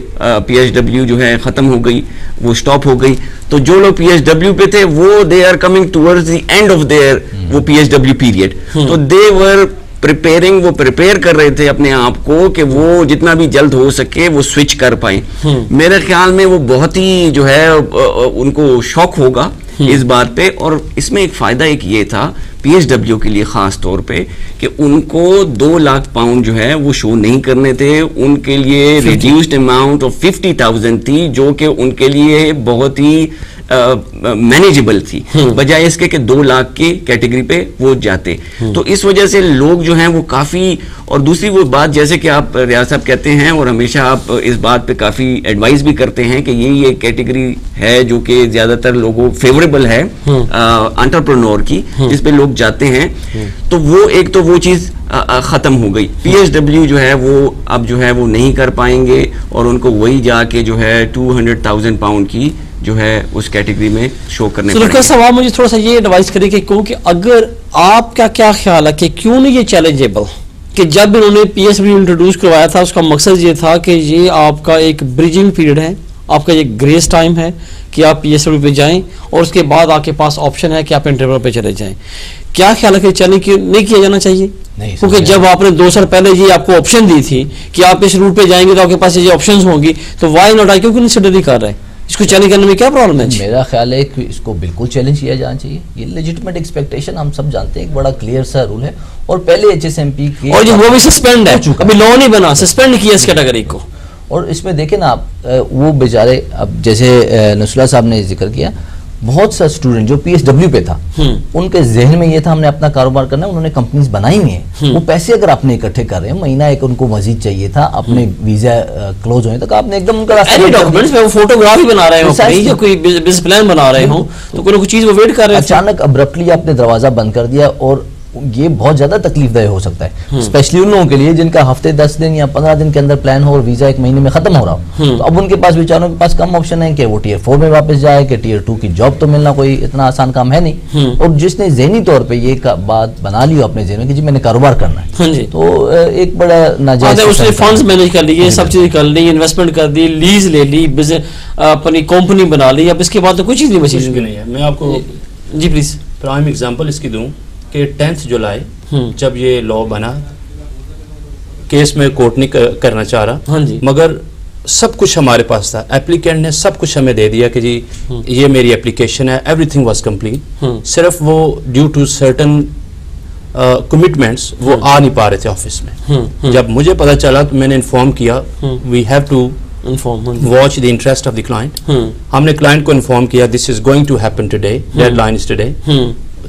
PSW جو ہے ختم ہو گئی, وہ سٹاپ ہو گئی, تو جو لوگ PSW پہ تھے وہ they are coming towards the end of their وہ PSW پیریڈ, تو دے ور پریپیئرنگ, وہ پریپیئر کر رہے تھے اپنے آپ کو کہ وہ جتنا بھی جلد ہو سکے وہ سوئچ کر پائیں. میرے خیال میں وہ بہت ہی جو ہے ان کو شوق ہوگا اس بات پہ, اور اس میں ایک فائدہ ایک یہ تھا PSW کے لیے خاص طور پہ کہ ان کو 2 لاکھ پاؤنڈ جو ہے وہ شو نہیں کرنے تھے, ان کے لیے ریڈیوسڈ اماؤنٹ آف 50,000 تھی جو کہ ان کے لیے بہت ہی مینیجبل تھی, بجائے اس کے کہ 2 لاکھ کی کیٹیگری پہ وہ جاتے. تو اس وجہ سے لوگ جو ہیں وہ کافی, اور دوسری وہ بات جیسے کہ آپ ریاض صاحب کہتے ہیں اور ہمیشہ آپ اس بات پہ کافی ایڈوائز بھی کرتے ہیں کہ یہ کیٹیگری ہے جو کہ زیادہ تر لوگوں فیوریبل ہے انٹرپرنور کی, جس پہ لوگ جاتے ہیں, تو وہ ایک تو وہ چیز ختم ہو گئی. PSW جو ہے وہ اب جو ہے وہ نہیں کر پائیں گے, اور ان کو وہی جا کے جو ہے 200,000 پاؤنڈ کی جو ہے اس کیٹیگری میں شو کرنے پڑیں گے. صاحب مجھے تھوڑا سا یہ ایڈوائز کریں کہ کیونکہ اگر آپ کا کیا خیال ہے کہ کیوں نہیں یہ چیلنجیبل, کہ جب انہوں نے PSW انٹروڈیوس کروایا تھا اس کا مقصد یہ تھا کہ یہ آپ کا ایک بریجنگ پیریڈ ہے, آپ کا یہ گریس ٹائم ہے کہ آپ PSW پہ جائیں اور اس کے بعد آپ کے پاس آپشن ہے کہ آپ انٹرول پہ چلے جائیں. کیا خیال ہے کہ چیلنج نہیں کیا جانا چاہیے؟ کیونکہ جب آپ نے 2 سال پہلے یہ آپ کو آپشن دی تھی کہ آپ اس روٹ پہ جائیں گے تو آپ کے پاس یہ آپشنز ہوں گی, تو وائی ناٹ, آئی کیوں کنسیڈر نہیں کر رہے ہیں اس کو چیلنج کرنے میں؟ کیا پرابلم ہے؟ میرا خیال ہے کہ اس کو بالکل چیلنج کیا جانا چاہیے. یہ لیجٹمیٹ ایکسپیکٹیشن ہم سب جانتے ہیں, ایک بڑا کلیئر سا رول ہے, اور پہلے HSMP کی اور وہ بھی سسپینڈ ہے, ابھی لا نہیں بنا, سسپینڈ کیا اس کیٹیگری کو. اور اس میں دیکھیں نا آپ, وہ بیچارے, اب جیسے نصرہ صاحب نے ذکر کیا, بہت سا اسٹوڈنٹ جو PSW پہ تھا ان کے ذہن میں یہ تھا ہم نے اپنا کاروبار کرنا ہے, انہوں نے کمپنیز بنائی ہوئی ہیں, وہ پیسے اگر آپ نے اکٹھے کر رہے ہیں, مہینہ ایک ان کو مزید چاہیے تھا, اپنے ویزا کلوز ہونے تک آپ نے ایک دم ان کا راستہ, فوٹوگرافی بنا رہے ہوں یا کوئی بزنس پلان بنا رہے ہوں, تو کوئی چیز وہ ویٹ کر رہے ہیں, اچانک ابرپٹلی آپ نے دروازہ بند کر دیا, اور یہ بہت زیادہ تکلیف دہ ہو سکتا ہے, اسپیشلی ان لوگوں کے لیے جن کا ہفتے 10 دن یا 15 دن کے اندر پلان ہو اور ویزا 1 مہینے میں ختم ہو رہا ہو. تو اب ان کے پاس بیچاروں کے پاس کم آپشن ہے کہ وہ Tier 4 میں واپس جائے, کہ Tier 2 کی جاب تو ملنا کوئی اتنا آسان کام ہے نہیں, اور جس نے ذہنی طور پہ یہ بات بنا لی اپنے ذہن میں کہ جی میں نے کاروبار کرنا ہے, تو ایک بڑا ناجائز, اس نے فنڈز مینیج کر لیے, سب چیزیں کر لی, انویسٹمنٹ کر دی, لیز لے لی, اپنی کمپنی بنا لی, اب اس کے بعد تو کوئی چیز نہیں بچی نہیں ہے. میں آپ کو جی پلیز پرائم ایگزامپل اس کی دوں کہ 10 جولائی جب یہ لا بنا, کیس میں کورٹ نہیں کرنا چاہ رہا, مگر سب کچھ ہمارے پاس تھا, اپلیکینٹ نے سب کچھ ہمیں دے دیا کہ جی یہ میری اپلیکیشن ہے, ایوری تھنگ واز کمپلیٹ, صرف وہ ڈیو ٹو سرٹن کمٹمنٹس وہ آ نہیں پا رہے تھے آفس میں. جب مجھے پتا چلا تو میں نے انفارم کیا, we have to watch the interest of the client. ہم نے کلائنٹ کو انفارم کیا this is going to happen today, deadline is today.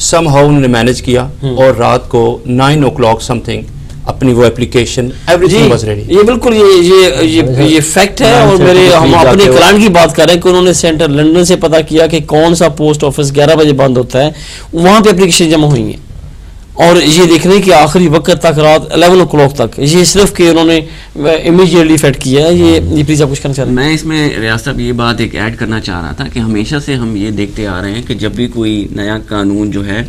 Somehow انہوں نے مینیج کیا, اور رات کو 9 o'clock سم تھنگ اپنی وہ application every thing was ready. یہ بالکل یہ فیکٹ ہے, اور ہم اپنے کلائنٹ کی بات کر رہے ہیں کہ انہوں نے سینٹر لنڈن سے پتا کیا کہ کون سا پوسٹ آفس 11 بجے بند ہوتا ہے, وہاں پہ اپلیکیشن جمع ہوئی ہیں, اور یہ دیکھنے کہ آخری وقت تک رات 11 o'clock تک, یہ صرف کہ انہوں نے امیجیٹلی فیٹ کیا ہے. یہ پلیز آپ کچھ کرنا چاہتے ہیں؟ میں اس میں ریاض صاحب یہ بات ایک ایڈ کرنا چاہ رہا تھا کہ ہمیشہ سے ہم یہ دیکھتے آ رہے ہیں کہ جب بھی کوئی نیا قانون جو ہے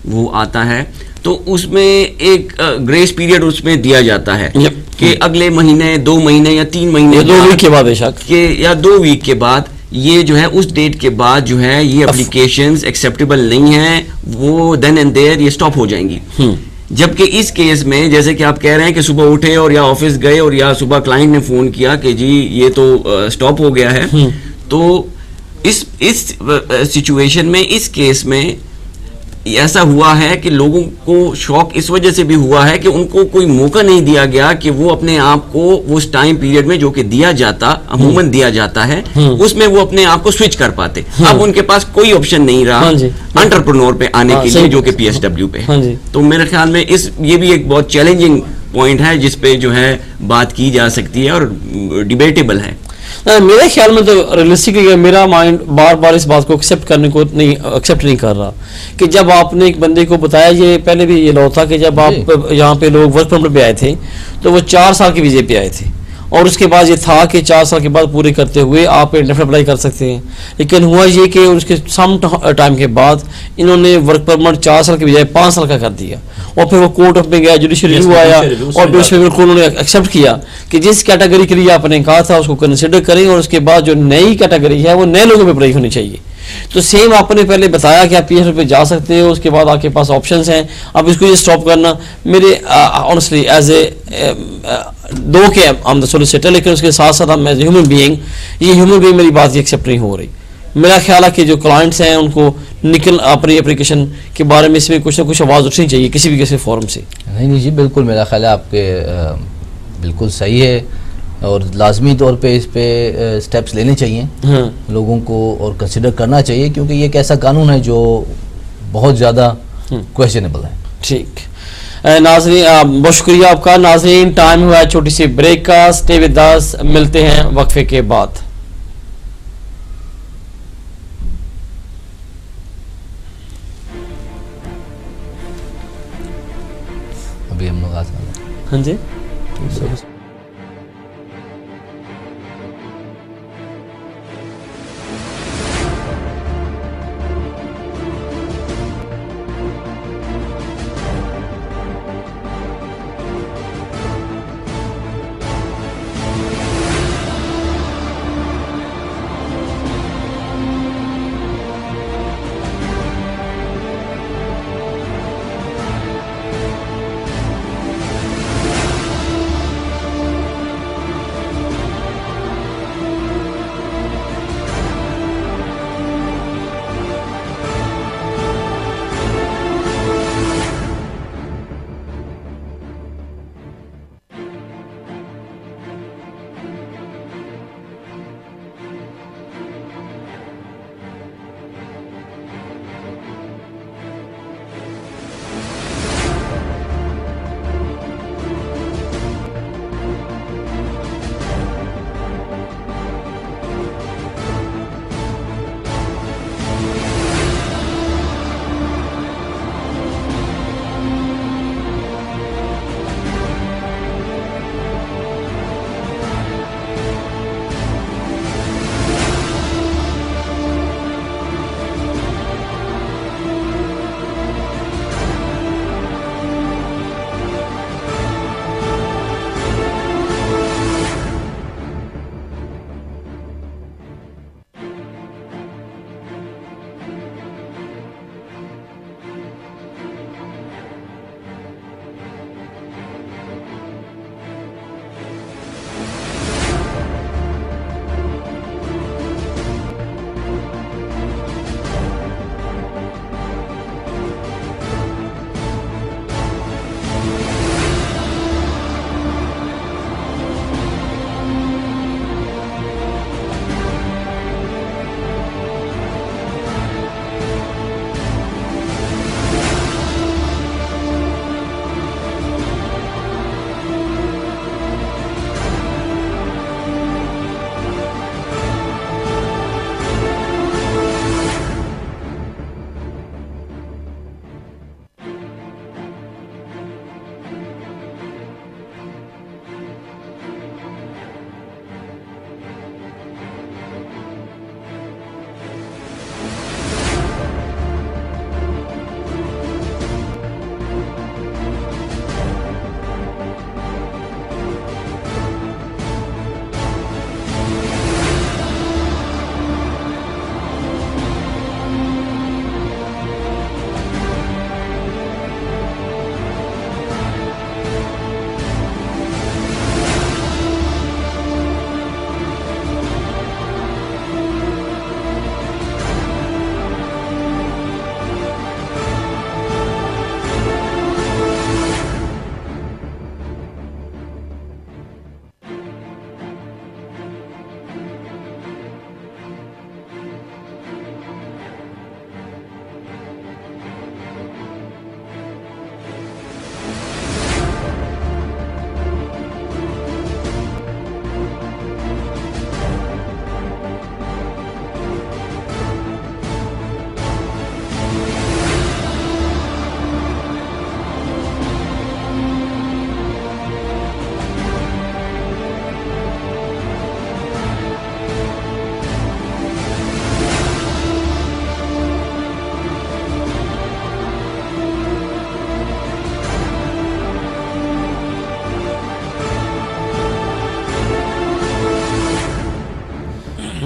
وہ آتا ہے تو اس میں ایک گریس پیریڈ اس میں دیا جاتا ہے کہ اگلے مہینے 2 مہینے یا 3 مہینے 2 ویک کے بعد یا 2 ویک کے بعد یہ جو ہے اس ڈیٹ کے بعد جو ہے یہ اپلیکیشنز ایکسیپٹیبل نہیں ہیں, وہ دین اینڈ دیئر یہ سٹاپ ہو جائیں گی. جبکہ اس کیس میں جیسے کہ آپ کہہ رہے ہیں کہ صبح اٹھے اور یا آفس گئے اور یا صبح کلائنٹ نے فون کیا کہ جی یہ تو سٹاپ ہو گیا ہے, تو اس سچویشن میں اس کیس میں ایسا ہوا ہے کہ لوگوں کو شوق اس وجہ سے بھی ہوا ہے کہ ان کو کوئی موقع نہیں دیا گیا کہ وہ اپنے آپ کو اس ٹائم پیریڈ میں جو کہ دیا جاتا عموماً دیا جاتا ہے اس میں وہ اپنے آپ کو سوئچ کر پاتے. اب ان کے پاس کوئی آپشن نہیں رہا انٹرپرنور پہ آنے کے لیے جو کہ پی ایس ڈبلیو پہ. تو میرے خیال میں یہ بھی ایک بہت چیلنجنگ پوائنٹ ہے جس پہ جو ہے بات کی جا سکتی ہے اور ڈیبیٹیبل ہے. میرے خیال میں تو ریئلسٹکلی میرا مائنڈ بار بار اس بات کو ایکسیپٹ نہیں کر رہا کہ جب آپ نے ایک بندے کو بتایا, یہ پہلے بھی یہ لو تھا کہ جب آپ یہاں پہ لوگ ورک پرمٹ پہ آئے تھے تو وہ 4 سال کے ویزے پہ آئے تھے, اور اس کے بعد یہ تھا کہ 4 سال کے بعد پورے کرتے ہوئے آپ انڈیفینٹ اپلائی کر سکتے ہیں. لیکن ہوا یہ کہ اس کے سم ٹائم کے بعد انہوں نے ورک پرمٹ 4 سال کے بجائے 5 سال کا کر دیا, اور پھر وہ کورٹ میں گیا, جوڈیشل ریویو آیا, اور پھر اس میں بالکل انہوں نے ایکسیپٹ کیا کہ جس کیٹیگری کے لیے آپ نے کہا تھا اس کو کنسیڈر کریں, اور اس کے بعد جو نئی کیٹیگری ہے وہ نئے لوگوں پہ اپلائی ہونی چاہیے. تو سیم آپ نے پہلے بتایا کہ آپ پی ایس پہ جا سکتے ہو, اس کے بعد آپ کے پاس آپشنس ہیں. اب اس کو یہ اسٹاپ کرنا میرے آنیسٹلی ایز اے دو کہ ہم دا سولیسیٹر, لیکن اس کے ساتھ ساتھ ہم ایز اے ہیومن بینگ میری بات یہ ایکسیپٹ نہیں ہو رہی. میرا خیال ہے کہ جو کلائنٹس ہیں ان کو اپنی اپلیکیشن کے بارے میں اس میں کچھ نہ کچھ آواز اٹھنی چاہیے کسی بھی کسی فورم سے. نہیں جی بالکل, میرا خیال ہے آپ کے بالکل صحیح ہے, اور لازمی طور پہ اس پہ سٹیپس لینے چاہیے لوگوں کو اور کنسیڈر کرنا چاہیے, کیونکہ یہ ایک ایسا قانون ہے جو بہت زیادہ کویسچنیبل ہے. ٹھیک ناظرین, بہت شکریہ آپ کا. ناظرین ٹائم ہوا ہے چھوٹی سی بریک کا, اسٹے ود اس, ملتے ہیں وقفے کے بعد. ابھی ہم لوگ آسان ہیں. ہاں جی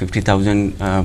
50,000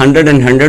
100 and 100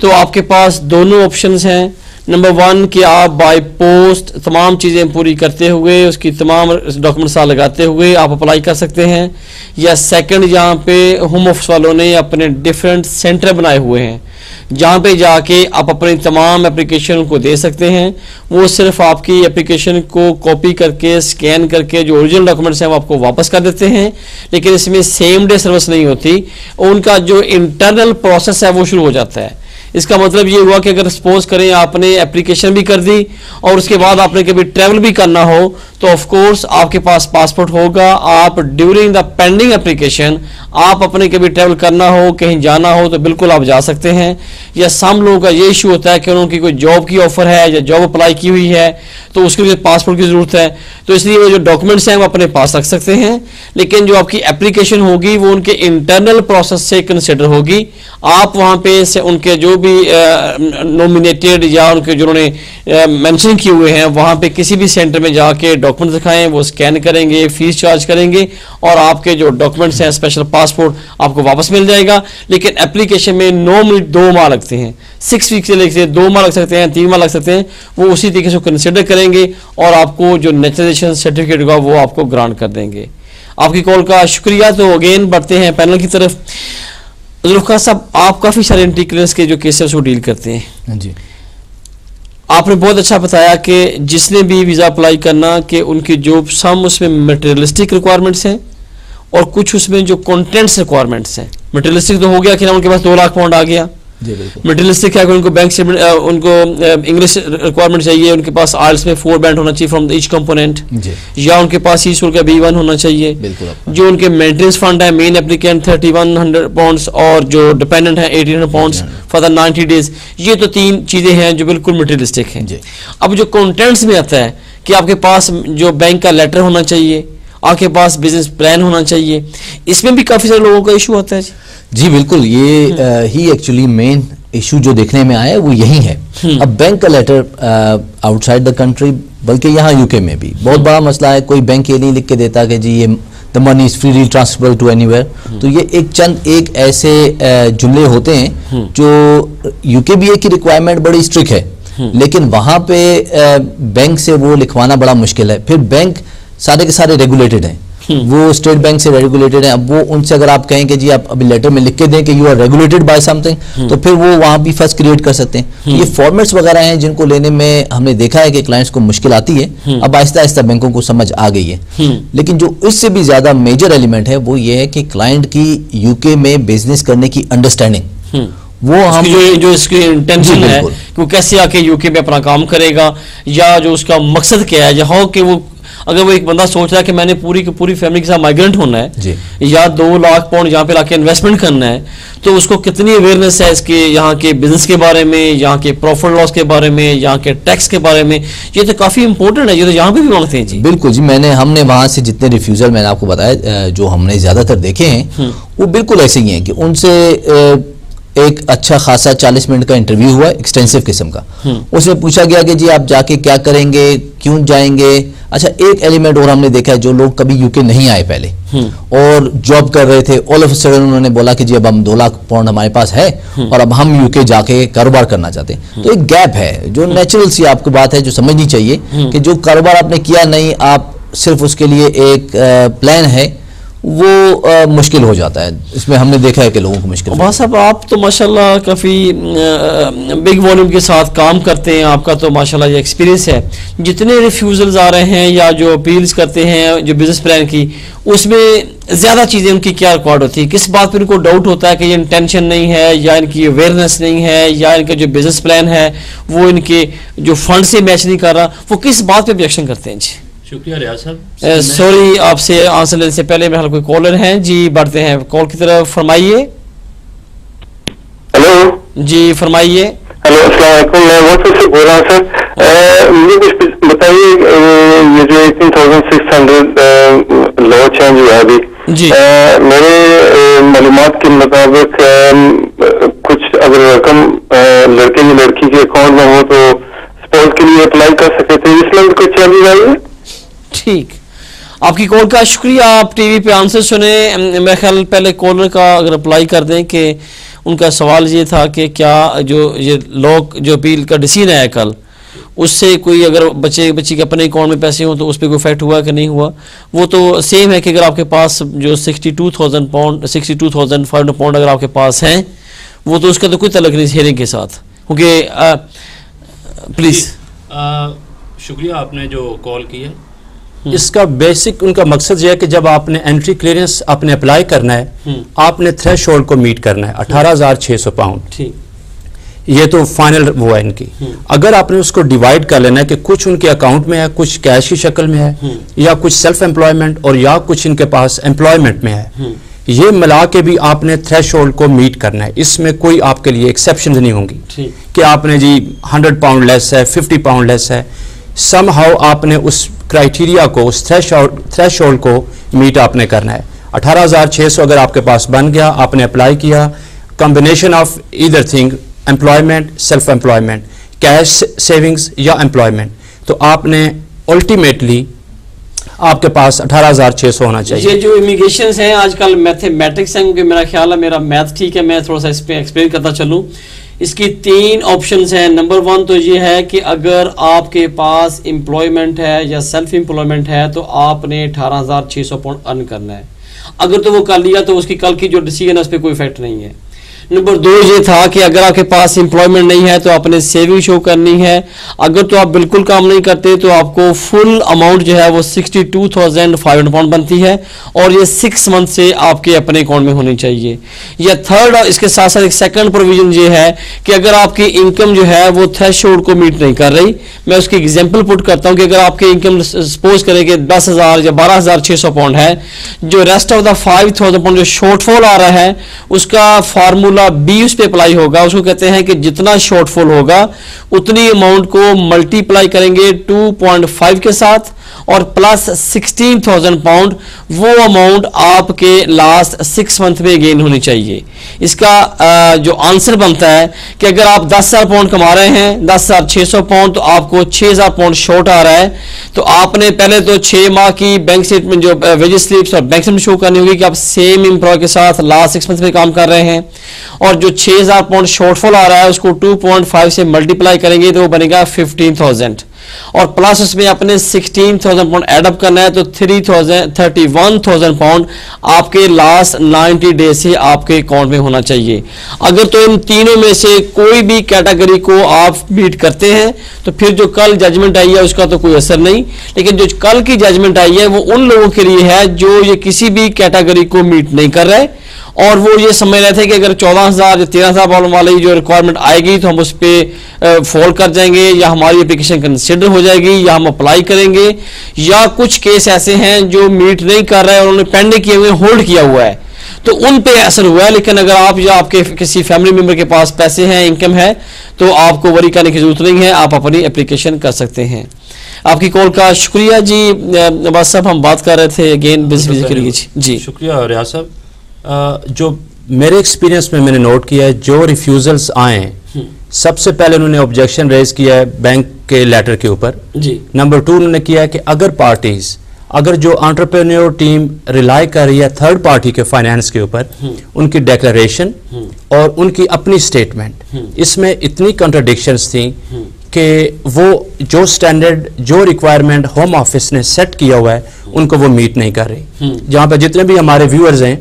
تو آپ کے پاس دونوں آپشنز ہیں. نمبر 1 کہ آپ بائی پوسٹ تمام چیزیں پوری کرتے ہوئے اس کی تمام ڈاکومنٹس لگاتے ہوئے آپ اپلائی کر سکتے ہیں, یا سیکنڈ جہاں پہ ہوم آفس والوں نے اپنے ڈیفرنٹ سینٹر بنائے ہوئے ہیں جہاں پہ جا کے آپ اپنی تمام اپلیکیشن کو دے سکتے ہیں. وہ صرف آپ کی اپلیکیشن کو کاپی کر کے اسکین کر کے جو اوریجنل ڈاکومنٹس ہیں وہ آپ کو واپس کر دیتے ہیں, لیکن اس میں سیم ڈے سروس نہیں ہوتی. ان کا جو انٹرنل پروسیس ہے وہ شروع ہو جاتا ہے. اس کا مطلب یہ ہوا کہ اگر سپوز کریں آپ نے اپلیکیشن بھی کر دی اور اس کے بعد آپ نے کبھی ٹریول بھی کرنا ہو تو آف کورس آپ کے پاس پاسپورٹ ہوگا. آپ ڈیورنگ دا پینڈنگ اپلیکیشن آپ اپنے کبھی ٹریول کرنا ہو کہیں جانا ہو تو بالکل آپ جا سکتے ہیں. یا سم لوگوں کا یہ ایشو ہوتا ہے کہ انہوں کی کوئی جاب کی آفر ہے یا جاب اپلائی کی ہوئی ہے تو اس کے لیے پاسپورٹ کی ضرورت ہے, تو اس لیے وہ جو ڈاکومنٹس ہیں وہ اپنے پاس رکھ سکتے ہیں, لیکن جو آپ کی اپلیکیشن ہوگی وہ ان کے انٹرنل پروسیس سے کنسیڈر ہوگی. آپ وہاں پہ سے ان کے جو بھی نومینیٹڈ یا ان کے جو انہوں نے مینشن کیے ہوئے ہیں وہاں پہ کسی بھی سینٹر میں جا کے ڈاکومنٹ دکھائیں, وہ اسکین کریں گے, فیس چارج کریں گے اور آپ کے جو ڈاکومنٹس ہیں اسپیشل پاسپورٹ آپ کو واپس مل جائے گا. لیکن اپلیکیشن میں نارملی 2 ماہ لگتے ہیں, 6 ویک سے لے کے 2 ماہ لگ سکتے ہیں, 3 ماہ لگ سکتے ہیں. وہ اسی طریقے سے کنسیڈر کریں گے اور آپ کو جو نیچرلائزیشن سرٹیفکیٹ ہوگا وہ آپ کو گرانٹ کر دیں گے. آپ کی کال کا شکریہ. تو اگین بڑھتے ہیں پینل کی طرف. ذوالفقار صاحب, آپ کافی سارے اینٹی کلیئرنس کے جو کیسز وہ ڈیل کرتے ہیں جی. آپ نے بہت اچھا بتایا کہ جس نے بھی ویزا اپلائی کرنا کہ ان کی جو سم اس میں میٹیریلسٹک ریکوائرمنٹس ہیں اور کچھ اس میں جو کنٹینٹس ریکوائرمنٹس ہیں. میٹیریلسٹک تو ہو گیا کہ ان کے پاس 2 لاکھ پاؤنڈ آ گیا. میٹیریلسٹک ہے کہ ان کو بینک اسٹیٹمنٹ, ان کو انگلش ریکوائرمنٹ چاہیے, ان کے پاس آئلس میں 4 بینڈ ہونا چاہیے فرام ایچ کمپوننٹ, یا ان کے پاس ایسول کا B1 ہونا چاہیے. جو ان کے مینٹیننس فنڈ ہے مین اپلیکینٹ 3100 پاؤنڈس اور جو ڈیپینڈنٹ ہے 1800 پاؤنڈس فار دا 90 days. یہ تو 3 چیزیں ہیں جو بالکل میٹیریلسٹک ہیں. اب جو کنٹینٹس میں آتا ہے کہ آپ کے پاس جو بینک کا لیٹر ہونا چاہیے, آپ کے پاس بزنس پلان ہونا چاہیے, اس میں بھی کافی سارے لوگوں کا ایشو ہوتا ہے. جی بالکل, یہ ہی ایکچولی مین ایشو جو دیکھنے میں آیا ہے وہ یہی ہے. اب بینک کا letter outside the country, بلکہ یہاں UK میں بھی بہت بڑا مسئلہ ہے. کوئی بینک یہ نہیں لکھ کے دیتا کہ جی یہ the money is freely transferable to anywhere. تو یہ ایک ایسے جملے ہوتے ہیں جو UKBA کی ریکوائرمنٹ بڑی اسٹرکٹ ہے, لیکن وہاں پہ بینک سے وہ لکھوانا بڑا مشکل ہے. پھر بینک سارے کے سارے ریگولیٹڈ ہیں, وہ اسٹیٹ بینک سے ریگولیٹڈ ہیں. اب وہ ان سے اگر آپ کہیں کہ جی آپ ابھی لیٹر میں لکھ کے دیں کہ you are regulated by something, تو پھر وہ وہاں بھی فرسٹ کریٹ کر سکتے ہیں. یہ فارمیٹس وغیرہ ہیں جن کو لینے میں ہم نے دیکھا ہے کہ کلائنٹس کو مشکل آتی ہے. اب آہستہ آہستہ بینکوں کو سمجھ آ گئی ہے, لیکن جو اس سے بھی زیادہ میجر ایلیمنٹ ہے وہ یہ ہے کہ کلائنٹ کی UK میں بزنس کرنے کی انڈرسٹینڈنگ, وہ ہم جو اس کی انٹینشن ہے کہ وہ کیسے آ کے UK میں اپنا کام کرے گا, یا جو اس کا مقصد کیا ہے. جہاں کہ وہ اگر وہ ایک بندہ سوچ رہا ہے کہ میں نے پوری کی پوری فیملی کے ساتھ مائیگرنٹ ہونا ہے یا 2 لاکھ پاؤنڈ یہاں پہ لا کے انویسٹمنٹ کرنا ہے, تو اس کو کتنی اویئرنیس ہے اس کے یہاں کے بزنس کے بارے میں, یہاں کے پروفٹ لاس کے بارے میں, یہاں کے ٹیکس کے بارے میں. یہ تو کافی امپورٹنٹ ہے, یہ تو یہاں پہ بھی مانگتے ہیں. جی بالکل جی, ہم نے وہاں سے جتنے ریفیوزل میں نے آپ کو بتایا جو ہم نے زیادہ تر دیکھے ہیں وہ بالکل ایسے ہی ہیں کہ ان سے ایک اچھا خاصا 40 منٹ کا انٹرویو ہوا ایکسٹینسو قسم کا. اس میں پوچھا گیا کہ جی آپ جا کے کیا کریں گے, کیوں جائیں گے. اچھا ایک ایلیمنٹ اور ہم نے دیکھا ہے, جو لوگ کبھی UK نہیں آئے پہلے اور جاب کر رہے تھے, آل آف سڈن انہوں نے بولا کہ جی اب ہم 2 لاکھ پاؤنڈ ہمارے پاس ہے اور اب ہم UK جا کے کاروبار کرنا چاہتے ہیں. تو ایک گیپ ہے جو نیچرل سی آپ کو بات ہے جو سمجھنی چاہیے کہ جو کاروبار آپ نے کیا نہیں, آپ صرف اس کے لیے ایک پلان ہے, وہ مشکل ہو جاتا ہے. اس میں ہم نے دیکھا ہے کہ لوگوں کو مشکل. بھائی صاحب آپ تو ماشاءاللہ کافی بگ والیوم کے ساتھ کام کرتے ہیں, آپ کا تو ماشاءاللہ یہ ایکسپیرینس ہے. جتنے ریفیوزلز آ رہے ہیں یا جو اپیلز کرتے ہیں جو بزنس پلان کی, اس میں زیادہ چیزیں ان کی کیا ریکارڈ ہوتی ہے؟ کس بات پہ ان کو ڈاؤٹ ہوتا ہے کہ یہ انٹینشن نہیں ہے, یا ان کی اویئرنیس نہیں ہے, یا ان کا جو بزنس پلان ہے وہ ان کے جو فنڈ سے میچ نہیں کر رہا, وہ کس بات پہ آبجیکشن کرتے ہیں؟ جی شکریہ ریاض صاحب. سوری آپ سے آنسر لینے سے پہلے میرے کوئی کالر ہیں. جی بڑھتے ہیں کال کی طرف, فرمائیے. ہلو جی فرمائیے. ہلو السلام علیکم, میں واٹس سے بول رہا ہوں سر. مجھے کچھ بتائیے, یہ جو 18,600 لاچ ہیں جو ہے ابھی, میرے معلومات کے مطابق کچھ اگر رقم لڑکے یا لڑکی کے اکاؤنٹ میں ہو تو اسپاؤس کے لیے اپلائی کر سکتے تھے. اس میں کوئی چارجز آئی ہے؟ ٹھیک, آپ کی کال کا شکریہ. آپ ٹی وی پہ آنسر سنیں. میرے خیال پہلے کالر کا اگر اپلائی کر دیں کہ ان کا سوال یہ تھا کہ کیا جو یہ لوگ جو اپیل کا ڈیسیژن ہے کل, اس سے کوئی اگر بچی کے اپنے اکاؤنٹ میں پیسے ہوں تو اس پہ کوئی افیکٹ ہوا کہ نہیں ہوا. وہ تو سیم ہے کہ اگر آپ کے پاس جو 62,000 پاؤنڈ 62,500 پاؤنڈ اگر آپ کے پاس ہیں, وہ تو اس کا تو کوئی تعلق نہیں ہیئرنگ کے ساتھ, کیونکہ پلیز. شکریہ آپ نے جو کال کی ہے. اس کا بیسک ان کا مقصد یہ ہے کہ جب آپ نے انٹری کلیئرنس آپ نے اپلائی کرنا ہے, آپ نے تھریش ہولڈ کو میٹ کرنا ہے 18,600 پاؤنڈ. یہ تو فائنل وہ ہے ان کی. اگر آپ نے اس کو ڈیوائڈ کر لینا ہے کہ کچھ ان کے اکاؤنٹ میں ہے, کچھ کیش کی شکل میں ہے, یا کچھ سیلف امپلائمنٹ اور یا کچھ ان کے پاس امپلائمنٹ میں ہے, یہ ملا کے بھی آپ نے تھریش ہولڈ کو میٹ کرنا ہے. اس میں کوئی آپ کے لیے ایکسیپشن نہیں ہوں گی کہ آپ نے جی 100 پاؤنڈ لیس ہے, 50 پاؤنڈ لیس ہے. سم ہاؤ آپ نے اس کرائٹیریا کو, اس تھریش ہولڈ کو میٹ آپ نے کرنا ہے. 18,600 اگر آپ کے پاس بن گیا, آپ نے اپلائی کیا, combination of either thing, employment, self employment, cash savings یا امپلائمنٹ, تو آپ نے الٹیمیٹلی آپ کے پاس 18,600 ہونا چاہیے. یہ جو امیگریشنز ہیں آج کل میتھمیٹکس ہیں, کیونکہ میرا خیال ہے میرا میتھ ٹھیک ہے, میں تھوڑا سا اس پہ ایکسپلین کرتا چلوں. اس کی 3 آپشنز ہیں. نمبر 1 تو یہ ہے کہ اگر آپ کے پاس امپلائمنٹ ہے یا سیلف امپلائمنٹ ہے تو آپ نے 18,600 پاؤنڈ ارن کرنا ہے. اگر تو وہ کر لیا تو اس کی کل کی جو ڈیسیژن ہے اس پہ کوئی افیکٹ نہیں ہے. نمبر 2 یہ تھا کہ اگر آپ کے پاس امپلائمنٹ نہیں ہے تو آپ نے سیونگ شو کرنی ہے. اگر تو آپ بالکل کام نہیں کرتے تو آپ کو فل اماؤنٹ جو ہے وہ 62,500 پاؤنڈ بنتی ہے, اور یہ 6 منتھ سے آپ کے اپنے اکاؤنٹ میں ہونی چاہیے. یا تھرڈ, اس کے ساتھ ساتھ ایک سیکنڈ پروویژن یہ ہے کہ اگر آپ کی انکم جو ہے وہ تھریش ہولڈ کو میٹ نہیں کر رہی, میں اس کی ایگزامپل پٹ کرتا ہوں کہ اگر آپ کی انکم سپوز کریں کہ 10,000 یا 12,600 پاؤنڈ ہے, جو ریسٹ آف دا 5,000 پاؤنڈ جو شارٹ فال آ رہا ہے اس کا فارمولا بی اس پہ اپلائی ہوگا. اس کو کہتے ہیں کہ جتنا شارٹ فال ہوگا اتنی اماؤنٹ کو ملٹی پلائی کریں گے 2.5 کے ساتھ, اور پلس 16,000 پاؤنڈ وہ اماؤنٹ آپ کے لاسٹ 6 منتھ میں گین ہونی چاہیے. اس کا جو آنسر بنتا ہے کہ اگر آپ 10,000 پاؤنڈ کما رہے ہیں, 10,600 پاؤنڈ, تو آپ کو 6,000 پاؤنڈ شارٹ آ رہا ہے, تو آپ نے پہلے تو 6 ماہ کی بینک اسٹیٹمنٹ جو ویجز سلپس اور بینک اسٹیٹمنٹ شو کرنی ہوگی کہ آپ سیم امپلائے کے ساتھ لاسٹ 6 منتھ میں کام کر رہے ہیں, اور جو 6,000 پاؤنڈ شارٹ فال آ رہا ہے اس کو 2.5 سے ملٹی پلائی کریں گے تو وہ بنے گا 15,000, اور پلس اس میں اپنے 16,000 پاؤنڈ ایڈ اپ کرنا ہے تو 31,000 پاؤنڈ آپ کے لاسٹ 90 ڈیز سے آپ کے اکاؤنٹ میں ہونا چاہیے. اگر تو ان تینوں میں سے کوئی بھی کیٹیگری کو آپ میٹ کرتے ہیں تو پھر جو کل ججمنٹ آئی ہے اس کا تو کوئی اثر نہیں, لیکن جو کل کی ججمنٹ آئی ہے وہ ان لوگوں کے لیے ہے جو یہ کسی بھی کیٹیگری کو میٹ نہیں کر رہے, اور وہ یہ سمجھ رہے تھے کہ اگر 14,000 یا 13,000 پاؤنڈ والی جو ریکوائرمنٹ آئے گی تو ہم اس پہ فال کر جائیں گے, یا ہماری اپلیکیشن کنسیڈر ہو جائے گی, یا ہم اپلائی کریں گے. یا کچھ کیس ایسے ہیں جو میٹ نہیں کر رہے اور انہوں نے پینڈنگ کیے ہوئے ہولڈ کیا ہوا ہے, تو ان پہ اثر ہوا ہے. لیکن اگر آپ یا آپ کے کسی فیملی ممبر کے پاس پیسے ہیں, انکم ہے, تو آپ کو وری کرنے کی ضرورت نہیں ہے, آپ اپنی اپلیکیشن کر سکتے ہیں. آپ کی کال کا شکریہ جی. نواز صاحب ہم بات کر رہے تھے اگین بزنس کے لیے. جی شکریہ ریاض صاحب. جو میرے ایکسپیرینس میں نے نوٹ کیا ہے, جو ریفیوزلز آئے ہیں سب سے پہلے انہوں نے آبجیکشن ریز کیا ہے بینک کے لیٹر کے اوپر. نمبر 2 انہوں نے کیا ہے کہ اگر پارٹیز, اگر جو انٹرپرینور ٹیم ریلائی کر رہی ہے تھرڈ پارٹی کے فائنانس کے اوپر, ان کی ڈیکلریشن اور ان کی اپنی سٹیٹمنٹ, اس میں اتنی کنٹراڈکشنز تھیں کہ وہ جو سٹینڈرڈ جو ریکوائرمنٹ ہوم آفس نے سیٹ کیا ہوا ہے ان کو وہ میٹ نہیں کر رہی. جہاں پہ جتنے بھی ہمارے ویورز ہیں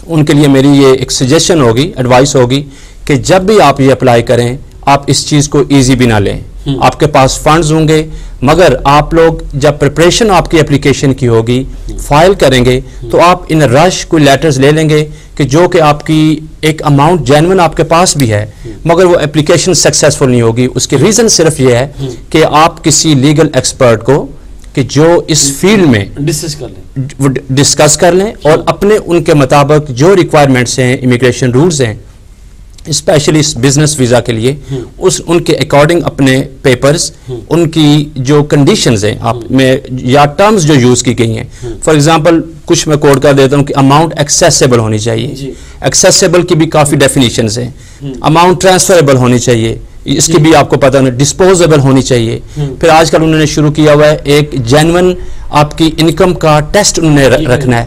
ان کے لیے میری یہ ایک سجیشن ہوگی, ایڈوائس ہوگی کہ جب بھی آپ یہ اپلائی کریں آپ اس چیز کو ایزی بھی نہ لیں. آپ کے پاس فنڈز ہوں گے, مگر آپ لوگ جب پریپریشن آپ کی اپلیکیشن کی ہوگی, فائل کریں گے, تو آپ ان رش کوئی لیٹرز لے لیں گے کہ جو کہ آپ کی ایک اماؤنٹ جینون آپ کے پاس بھی ہے, مگر وہ اپلیکیشن سکسیسفل نہیں ہوگی. اس کی ریزن صرف یہ ہے کہ آپ کسی لیگل ایکسپرٹ کو کہ جو اس فیلڈ میں ڈسکس کر لیں, اور اپنے ان کے مطابق جو ریکوائرمنٹس ہیں, امیگریشن رولز ہیں اسپیشلی اس بزنس ویزا کے لیے, ان کے اکارڈنگ اپنے پیپرز, ان کی جو کنڈیشنز ہیں آپ میں یا ٹرمز جو یوز کی گئی ہیں, فار ایگزامپل کچھ میں کوڈ کر دیتا ہوں کہ اماؤنٹ ایکسیسیبل ہونی چاہیے. ایکسیسیبل کی بھی کافی ڈیفینیشنز ہیں. اماؤنٹ ٹرانسفریبل ہونی چاہیے, اس کی بھی آپ کو پتہ نہیں, ڈسپوزیبل ہونی چاہیے. پھر آج کل انہوں نے شروع کیا ہوا ہے ایک جینون آپ کی انکم کا ٹیسٹ انہوں نے رکھنا ہے,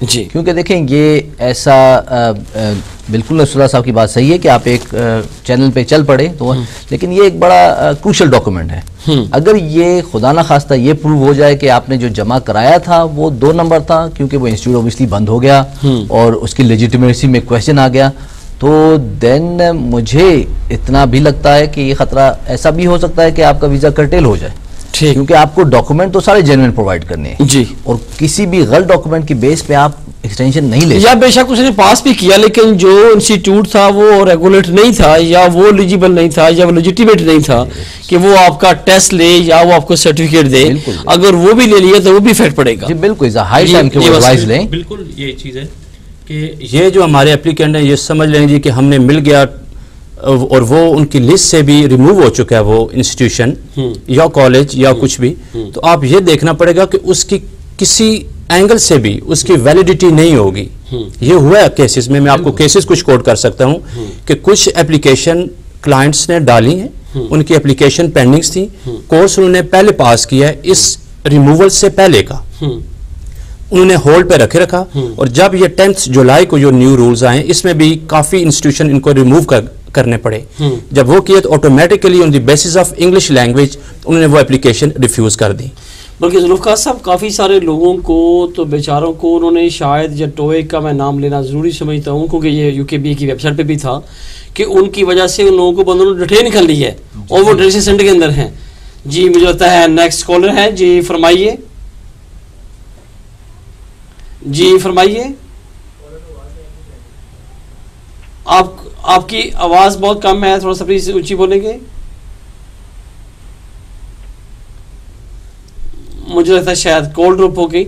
جی کیونکہ دیکھیں یہ ایسا بالکل نصراللہ صاحب کی بات صحیح ہے کہ آپ ایک چینل پہ چل پڑے تو لیکن یہ ایک بڑا کروشل ڈاکومنٹ ہے. اگر یہ خدا نہ خواستہ یہ پروو ہو جائے کہ آپ نے جو جمع کرایا تھا وہ 2 نمبر تھا کیونکہ وہ انسٹیٹیوٹ اوبیسلی بند ہو گیا اور اس کی لیجیٹیمیسی میں کویسچن آ گیا, تو دین مجھے اتنا بھی لگتا ہے کہ یہ خطرہ ایسا بھی ہو سکتا ہے کہ آپ کا ویزا کرٹیل ہو جائے, کیونکہ آپ کو ڈاکومنٹ تو سارے جینوئن پرووائڈ کرنے ہیں جی, اور کسی بھی غلط ڈاکومنٹ کی بیس پہ آپ ایکسٹینشن نہیں لے یا بے شک اس نے پاس بھی کیا لیکن جو انسٹیٹیوٹ تھا وہ ریگولیٹ نہیں تھا یا وہ ایلیجیبل نہیں تھا یا وہ لیجیٹیمیٹ نہیں تھا کہ وہ آپ کا ٹیسٹ لے یا وہ آپ کو سرٹیفکیٹ دے, اگر وہ بھی لے لیا تو وہ بھی افیکٹ پڑے گا. جی بالکل ہائی ٹائم کہ وہ ایڈوائز لیں. بالکل یہ چیز ہے کہ یہ جو ہمارے اپلیکینٹ ہیں یہ سمجھ لیں جی کہ ہم نے مل گیا اور وہ ان کی لسٹ سے بھی ریموو ہو چکا ہے وہ انسٹیٹیوشن یا کالج یا کچھ بھی, تو آپ یہ دیکھنا پڑے گا کہ اس کی کسی اینگل سے بھی اس کی ویلیڈیٹی نہیں ہوگی. یہ ہوا ہے کیسز میں آپ کو کیسز کچھ کوٹ کر سکتا ہوں کہ کچھ اپلیکیشن کلائنٹس نے ڈالی ہیں, ان کی اپلیکیشن پینڈنگز تھی, کورس انہوں نے پہلے پاس کیا ہے اس ریموول سے پہلے کا, انہوں نے ہولڈ پہ رکھا اور جب یہ 10 جولائی کو جو نیو رولز آئے اس میں بھی کافی انسٹیٹیوشن ان کو ریموو کرنے پڑے. جب وہ کیے تو automatically on the basis of English language انہوں نے وہ اپلیکیشن ریفیوز کر دی. بلکہ ذوالفقار صاحب کافی سارے لوگوں کو تو بیچاروں کو انہوں نے شاید یا ٹوئے کا میں نام لینا ضروری سمجھتا ہوں کیونکہ یہ یو کے بی کی ویب سائٹ پہ بھی تھا کہ ان کی وجہ سے ان لوگوں کو بندوں نے ڈیٹین کر لی ہے اور وہ ڈیٹینشن سینٹر کے اندر ہیں. جی مجھے لگتا ہے نیکسٹ کالر ہے, جی فرمائیے. جی فرمائیے, آپ کی آواز بہت کم ہے, تھوڑا سا پلیز اونچی بولیں گے. مجھے لگتا ہے شاید کال ڈراپ ہو گئی.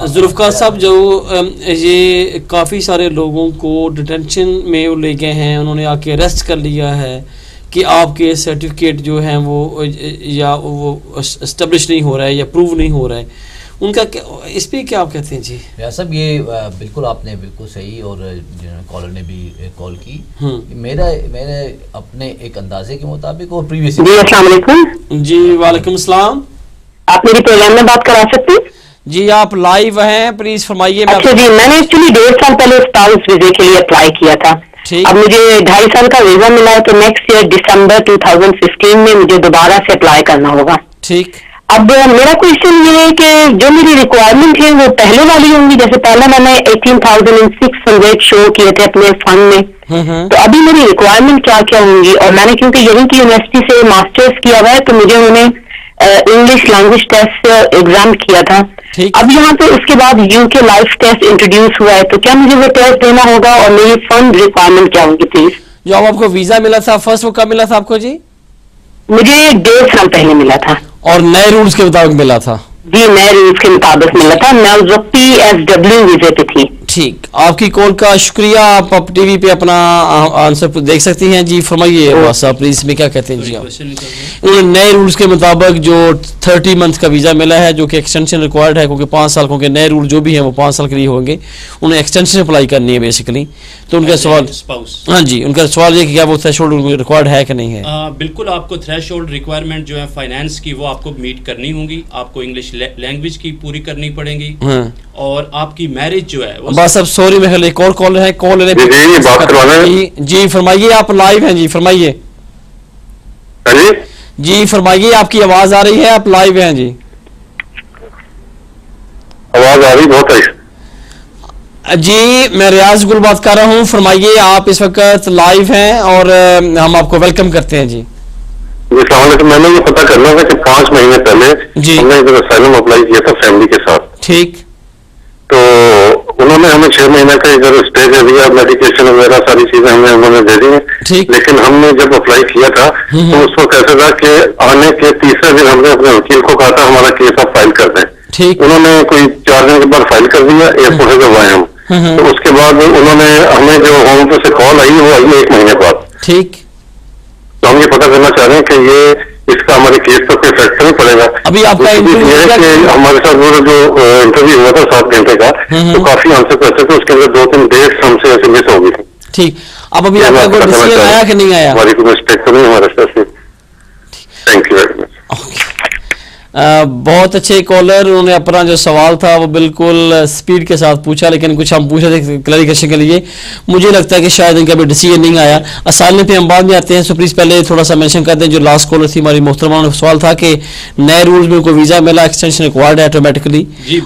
ذوالفقار صاحب جو یہ کافی سارے لوگوں کو ڈیٹینشن میں لے گئے ہیں, انہوں نے آ کے اریسٹ کر لیا ہے کہ آپ کے سرٹیفکیٹ جو ہیں وہ یا وہ اسٹیبلش نہیں ہو رہا ہے یا پروو نہیں ہو رہا ہے, ان کا اس پہ کیا آپ کہتے ہیں؟ جی صاحب یہ بالکل آپ نے بالکل صحیح, اور کالر نے بھی کال کی, میرے اپنے ایک اندازے کے مطابق اور پریویس. جی السلام علیکم. جی وعلیکم السلام. آپ میری پروگرام میں بات کرا سکتے ہیں؟ جی آپ لائیو ہیں, پلیز فرمائیے. اچھا جی, میں نے ایکچولی 1.5 سال پہلے اسپاؤس ویزے کے لیے اپلائی کیا تھا. اب مجھے 2.5 سال کا ویزا ملا ہے تو نیکسٹ ایئر دسمبر 2015 میں مجھے دوبارہ سے اپلائی کرنا ہوگا. ٹھیک. اب میرا کوشچن یہ ہے کہ جو میری ریکوائرمنٹ ہے وہ پہلے والی ہوں گی, جیسے پہلے میں نے 18,600 شو کیے تھے اپنے فنڈ میں, تو ابھی میری ریکوائرمنٹ کیا کیا ہوں گی؟ اور میں نے کیونکہ یہیں کی یونیورسٹی سے ماسٹرز کیا ہوا ہے تو مجھے انہوں نے انگلش لینگویج ٹیسٹ ایگزام کیا تھا. اب یہاں پہ اس کے بعد یو کے لائف ٹیسٹ انٹروڈیوس ہوا ہے, تو کیا مجھے وہ ٹیسٹ دینا ہوگا اور میری فنڈ ریکوائرمنٹ کیا ہوگی پلیز؟ جو آپ کو ویزا ملا تھا فرسٹ وہ کب ملا تھا آپ کو؟ جی مجھے 1.5 سال پہلے ملا تھا. اور نئے رولز کے مطابق ملا تھا؟ جی نئے رولز کے مطابق ملا تھا, میں اس وقت PSW ویزے پہ تھی. ٹھیک, آپ کی کال کا شکریہ. آپ ٹی وی پہ اپنا آنسر دیکھ سکتی ہیں. جی فرمائیے صاحب پلیز, میں کیا کہتے ہیں؟ جی انہوں نے نئے رولز کے مطابق جو 30 منتھ کا ویزا ملا ہے جو کہ ایکسٹینشن ریکوائرڈ ہے کیونکہ 5 سال, کیونکہ نئے رول جو بھی ہیں وہ 5 سال کے لیے ہوں گے, انہیں ایکسٹینشن اپلائی کرنی ہے بیسیکلی. تو ان کا سوال, ہاں جی ان کا سوال یہ کہ کیا وہ تھریشولڈ ریکوائرڈ ہے کہ نہیں ہے؟ بالکل, آپ کو تھریشولڈ ریکوائرمنٹ جو ہے فائنینس کی وہ آپ کو میٹ کرنی ہوں گی, آپ کو انگلش لینگویج کی پوری کرنی پڑیں گی, اور آپ کی میرج جو ہے بس. اب سوری میں ایک اور کال ہے, کال جی فرمائیے, آپ لائیو ہیں. جی فرمائیے. جی فرمائیے, آپ کی آواز آ رہی ہے, آپ لائیو ہیں. جی آواز آ رہی بہت ہے. جی میں ریاض گل بات کر رہا ہوں, فرمائیے. آپ اس وقت لائیو ہیں اور ہم آپ کو ویلکم کرتے ہیں. جی السلام علیکم. میں نے یہ پتا کرنا تھا کہ 5 مہینے پہلے ہم نے ادھر اسائلم اپلائی کیا تھا فیملی کے ساتھ. ٹھیک. تو انہوں نے ہمیں 6 مہینے کا ادھر اسٹے دے دیا, میڈیکیشن وغیرہ ساری چیزیں ہمیں انہوں نے دے دی ہیں. لیکن ہم نے جب اپلائی کیا تھا تو اس وقت ایسا تھا کہ آنے کے تیسرے دن ہم نے اپنے وکیل کو کہا تھا ہمارا کیس آپ فائل کر دیں. انہوں نے کوئی 4 دن کے بعد فائل کر دیا, ایئرپورٹ سے جب آئے ہم, تو اس کے بعد انہوں نے ہمیں جو ہوم پہ سے کال آئی وہ آئی 1 مہینے بعد. ٹھیک. تو ہم یہ پتا کرنا چاہ رہے ہیں کہ یہ اس کا ہمارے کیس پر کوئی افیکٹ نہیں پڑے گا. ابھی آپ کا ہمارے ساتھ وہ جو انٹرویو ہوا تھا 7 گھنٹے کا, تو کافی آنسر کرتے تھے, اس کے اندر 2-3 ڈیٹس ہم سے ایسے مس ہو گئی تھی. ٹھیک. اب ابھی آپ کا کوئی ڈیسیژن آیا کہ نہیں آیا؟ ہماری کوئی مسٹیک تو نہیں ہمارے ساتھ سے. Thank you very much. بہت اچھے کالر, انہوں نے اپنا جو سوال تھا وہ بالکل سپیڈ کے ساتھ پوچھا, لیکن کچھ ہم پوچھے تھے کلیریفیکیشن کے لیے. مجھے لگتا ہے کہ شاید ان کا بھی ڈیسیژن نہیں آیا. اسائنمنٹ پہ ہم بعد میں آتے ہیں, سو پلیز پہلے تھوڑا سا مینشن کر دیں. جو لاسٹ کالر تھی ہماری محترمہ, نے سوال تھا کہ نئے رولز میں کوئی ویزا ملا, ایکسٹینشن ریکوائرڈ ہے آٹومیٹکلی,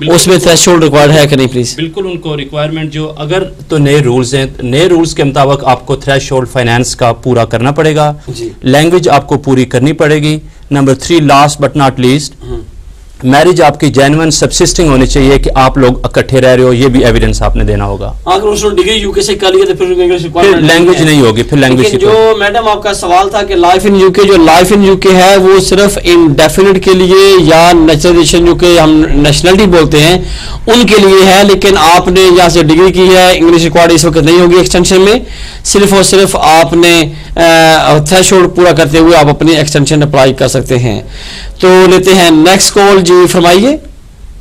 اس میں تھریش ہولڈ ریکوائرڈ ہے کہ نہیں پلیز؟ بالکل ان کو ریکوائرمنٹ جو اگر تو نئے رولز ہیں, نئے رولز کے مطابق آپ کو تھریش ہولڈ فائنانس کا پورا کرنا پڑے گا, لینگویج آپ کو پوری کرنی پڑے گی. Number 3 last but not least, marriage آپ کی جینوئن سبسسٹنگ ہونی چاہیے کہ آپ لوگ اکٹھے رہ رہے ہو, یہ بھی ایویڈنس آپ نے دینا ہوگا. اگر اس نے ڈگری یو کے سے کر لیا تو پھر لینگویج نہیں ہوگی, پھر لینگویج. جو میڈم آپ کا سوال تھا کہ لائف ان یو کے, جو لائف ان یو کے ہے وہ صرف انڈیفینٹ کے لیے یا نیچرلائزیشن جو کہ ہم نیشنلٹی بولتے ہیں ان کے لیے ہے, لیکن آپ نے یہاں سے ڈگری کی ہے, انگلش ریکوائرڈ اس وقت نہیں ہوگی ایکسٹینشن میں, صرف اور صرف آپ نے تھریش ہولڈ پورا کرتے ہوئے آپ اپنی ایکسٹینشن اپلائی کر سکتے ہیں. تو لیتے ہیں نیکسٹ کال. جی فرمائیے.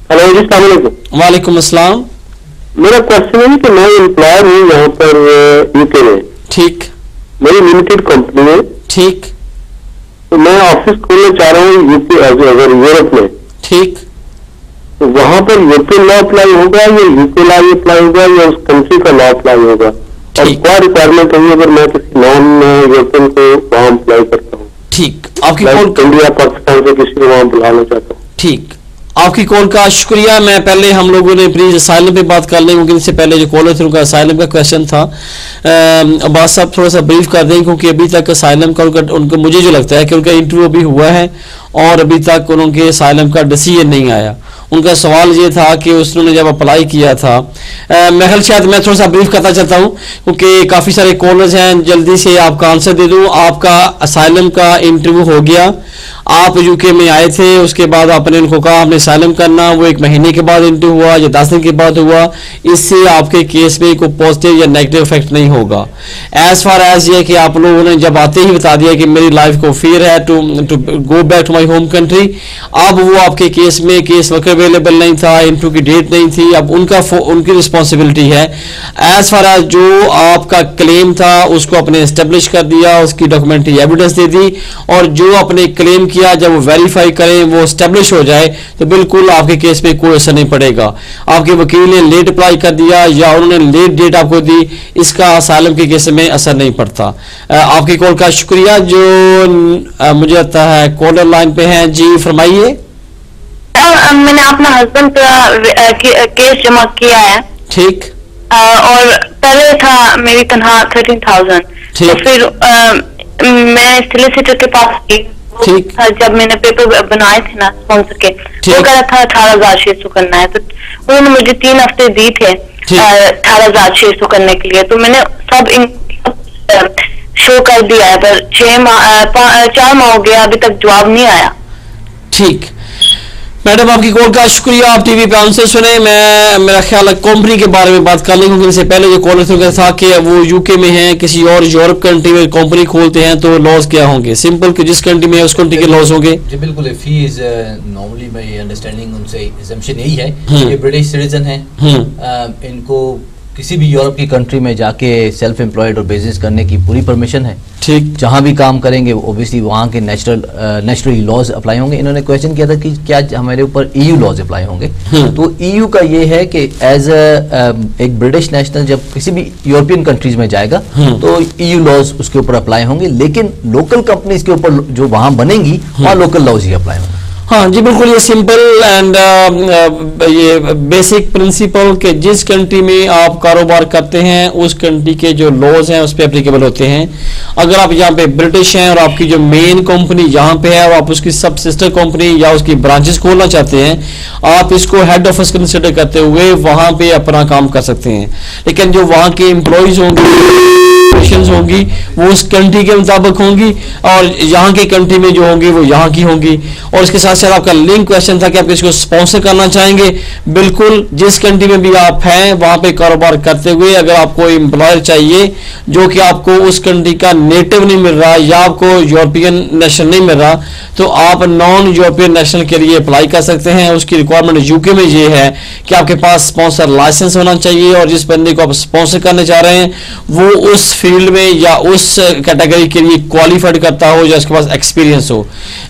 ہلو جی السلام علیکم. وعلیکم السلام. میرا کوشچن ہے کہ میں امپلائر ہوں یہاں پر یو کے میں. ٹھیک. میری لمیٹڈ کمپنی ہے. ٹھیک. تو میں آفس کھولنا چاہ رہا ہوں یو کے اگر یورپ میں. ٹھیک. تو وہاں پر یورپین لا اپلائی ہوگا یا یو کے لا اپلائی ہوگا یا اس کنٹری کا لا اپلائی ہوگا, اور کیا ریکوائرمنٹ ہوگی اگر میں کسی نان یورپین کو وہاں اپلائی کرتا ہوں؟ ٹھیک. آپ کی انڈیا پاکستان سے کسی کو وہاں بلانا چاہتا ہوں. ٹھیک, آپ کی کال کا شکریہ. میں پہلے ہم لوگوں نے پلیز اسائلم پہ بات کر لیں, کیونکہ اس سے پہلے جو کالر تھے ان کا اسائلم کا کویشچن تھا. عباس صاحب تھوڑا سا بریف کر دیں, کیونکہ ابھی تک اسائلم کا ان کو مجھے جو لگتا ہے کہ ان کا انٹرویو ابھی ہوا ہے اور ابھی تک ان کے اسائلم کا ڈیسیژن نہیں آیا. ان کا سوال یہ تھا کہ اس نے جب اپلائی کیا تھا, میں خیال شاید میں تھوڑا سا بریف کرتا چلتا ہوں کیونکہ کافی سارے کالرز ہیں, جلدی سے آپ کا آنسر دے دوں. آپ کا اسائلم کا انٹرویو ہو گیا, آپ یو کے میں آئے تھے, اس کے بعد آپ نے ان کو کہا آپ نے اسائلم کرنا, وہ 1 مہینے کے بعد انٹرویو ہوا یا 10 دن کے بعد ہوا, اس سے آپ کے کیس میں کوئی پازیٹیو یا نیگیٹو افیکٹ نہیں ہوگا. ایز فار ایز یہ کہ آپ لوگوں نے جب آتے ہی بتا دیا کہ میری لائف کو فیئر ہے to go back to my home country, اب وہ آپ کے کیس میں کیس ورک اویلیبل نہیں تھا, انٹرویو کی ڈیٹ نہیں تھی, اب ان کی رسپانسبلٹی ہے. ایز فار ایز جو آپ کا کلیم تھا اس کو اپنے اسٹیبلش کر دیا, اس کی ڈاکومنٹری ایویڈنس دے دی, اور جو اپنے کلیم کیا جب وہ ویریفائی کریں وہ اسٹیبلش ہو جائے تو بالکل آپ کے کیس پہ کوئی اثر نہیں پڑے گا. آپ کے وکیل نے لیٹ اپلائی کر دیا یا انہوں نے لیٹ ڈیٹ آپ کو دی, اس کا اسائلم کے کیس میں اثر نہیں پڑتا. آپ کی کال کا شکریہ. جو مجھے لگتا ہے کالر لائن پہ ہیں. جی فرمائیے. میں نے اپنا ہسبینڈ کا کیس جمع کیا ہے. ٹھیک. اور پہلے تھا میری تنخواہ 13,000, تو پھر میں سلیسیٹر کے پاس گئی. جب میں نے پیپر بنائے تھے نا اسپانسر کے, وہ کہا تھا 18,600 کرنا ہے, تو انہوں نے مجھے 3 ہفتے دی تھے 18,600 کرنے کے لیے. تو میں نے سب شو کر دیا ہے, پر 4 ماہ ہو گیا ابھی تک جواب نہیں آیا. ٹھیک میڈم, آپ کی کال کا شکریہ. آپ ٹی وی پہ آنسر سنیں. میں میرا خیال ہے کمپنی کے بارے میں بات کر لیں, کیونکہ اس سے پہلے جو کالر تھے تھا کہ وہ یو کے میں ہیں, کسی اور یورپ کنٹری میں کمپنی کھولتے ہیں تو لاز کیا ہوں گے؟ سمپل کہ جس کنٹری میں ہے اس کنٹری کے لاز ہوں گے. جی بالکل. فی از نارملی میری انڈرسٹینڈنگ ان سے ایگزمپشن یہی ہے کہ برٹش سٹیزن ہیں, ان کو کسی بھی یورپ کی کنٹری میں جا کے سیلف امپلائڈ اور بزنس کرنے کی پوری پرمیشن ہے. ٹھیک. جہاں بھی کام کریں گے اوبیسلی وہاں کے نیچرلی لاز اپلائی ہوں گے. انہوں نے کویشچن کیا تھا کہ کیا ہمارے اوپر ای یو لاز اپلائی ہوں گے. تو ای یو کا یہ ہے کہ ایز ایک برٹش نیشنل جب کسی بھی یورپین کنٹریز میں جائے گا تو ای یو لاز اس کے اوپر اپلائی ہوں گے, لیکن لوکل کمپنیز کے اوپر جو وہاں بنیں گی وہاں لوکل لاز ہی اپلائی ہوں گے. ہاں جی بالکل. یہ سمپل اینڈ یہ بیسک پرنسپل کہ جس کنٹری میں آپ کاروبار کرتے ہیں اس کنٹری کے جو لاز ہیں اس پہ اپلیکیبل ہوتے ہیں. اگر آپ یہاں پہ برٹش ہیں اور آپ کی جو مین کمپنی یہاں پہ ہے اور آپ اس کی سب سسٹر کمپنی یا اس کی برانچز کھولنا چاہتے ہیں, آپ اس کو ہیڈ آفس کنسیڈر کرتے ہوئے وہاں پہ اپنا کام کر سکتے ہیں. لیکن جو وہاں کے امپلائیز ہوں گی وہ اس کنٹری کے مطابق ہوں گی, اور یہاں کی کنٹری میں جو ہوں گی وہ یہاں کی ہوں گی. اور اس کے ساتھ ساتھ آپ کا لنک کویشچن تھا کہ آپ کسی کو اسپانسر کرنا چاہیں گے. بالکل جس کنٹری میں بھی آپ ہیں وہاں پہ کاروبار کرتے ہوئے اگر آپ کو امپلائر چاہیے جو کہ آپ کو اس کنٹری کا نیٹو نہیں مل رہا یا آپ کو یورپین نیشنل نہیں مل رہا, تو آپ نان یورپین نیشنل کے لیے اپلائی کر سکتے ہیں. اس کی ریکوائرمنٹ یو کے میں یہ ہے کہ آپ کے پاس اسپانسر لائسنس ہونا چاہیے, اور جس بندے کو آپ اسپانسر کرنے چاہ رہے ہیں وہ اس فیلڈ میں یا اس کیٹیگری کے لیے کوالیفائڈ کرتا ہو یا اس کے پاس ایکسپیرینس ہو.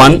1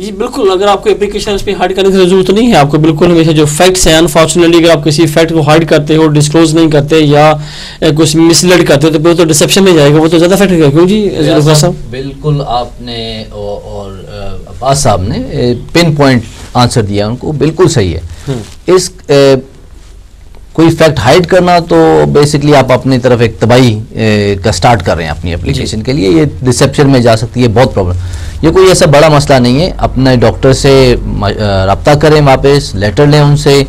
جی بالکل, اگر آپ کو اپلیکیشن اس پہ ہائڈ کرنے کی ضرورت نہیں ہے, آپ کو بالکل ہمیشہ جو فیکٹس ہیں, انفارچونیٹلی اگر آپ کسی فیکٹ کو ہائڈ کرتے ہو, ڈسکلوز نہیں کرتے یا کچھ مس لیڈ کرتے ہو, تو پھر تو ڈسپشن میں جائے گا, وہ تو زیادہ فیکٹ ہے. کیوں جی صاحب؟ بالکل آپ نے اور عباس صاحب نے پن پوائنٹ آنسر دیا, ان کو بالکل صحیح ہے. اس کوئی فیکٹ ہائڈ کرنا تو بیسکلی آپ اپنی طرف ایک تباہی کا سٹارٹ کر رہے ہیں اپنی اپلیکیشن کے لیے, یہ ڈسیپشن میں جا سکتی ہے, بہت پرابلم. یہ کوئی ایسا بڑا مسئلہ نہیں ہے, اپنے ڈاکٹر سے رابطہ کریں, واپس لیٹر لیں ان سے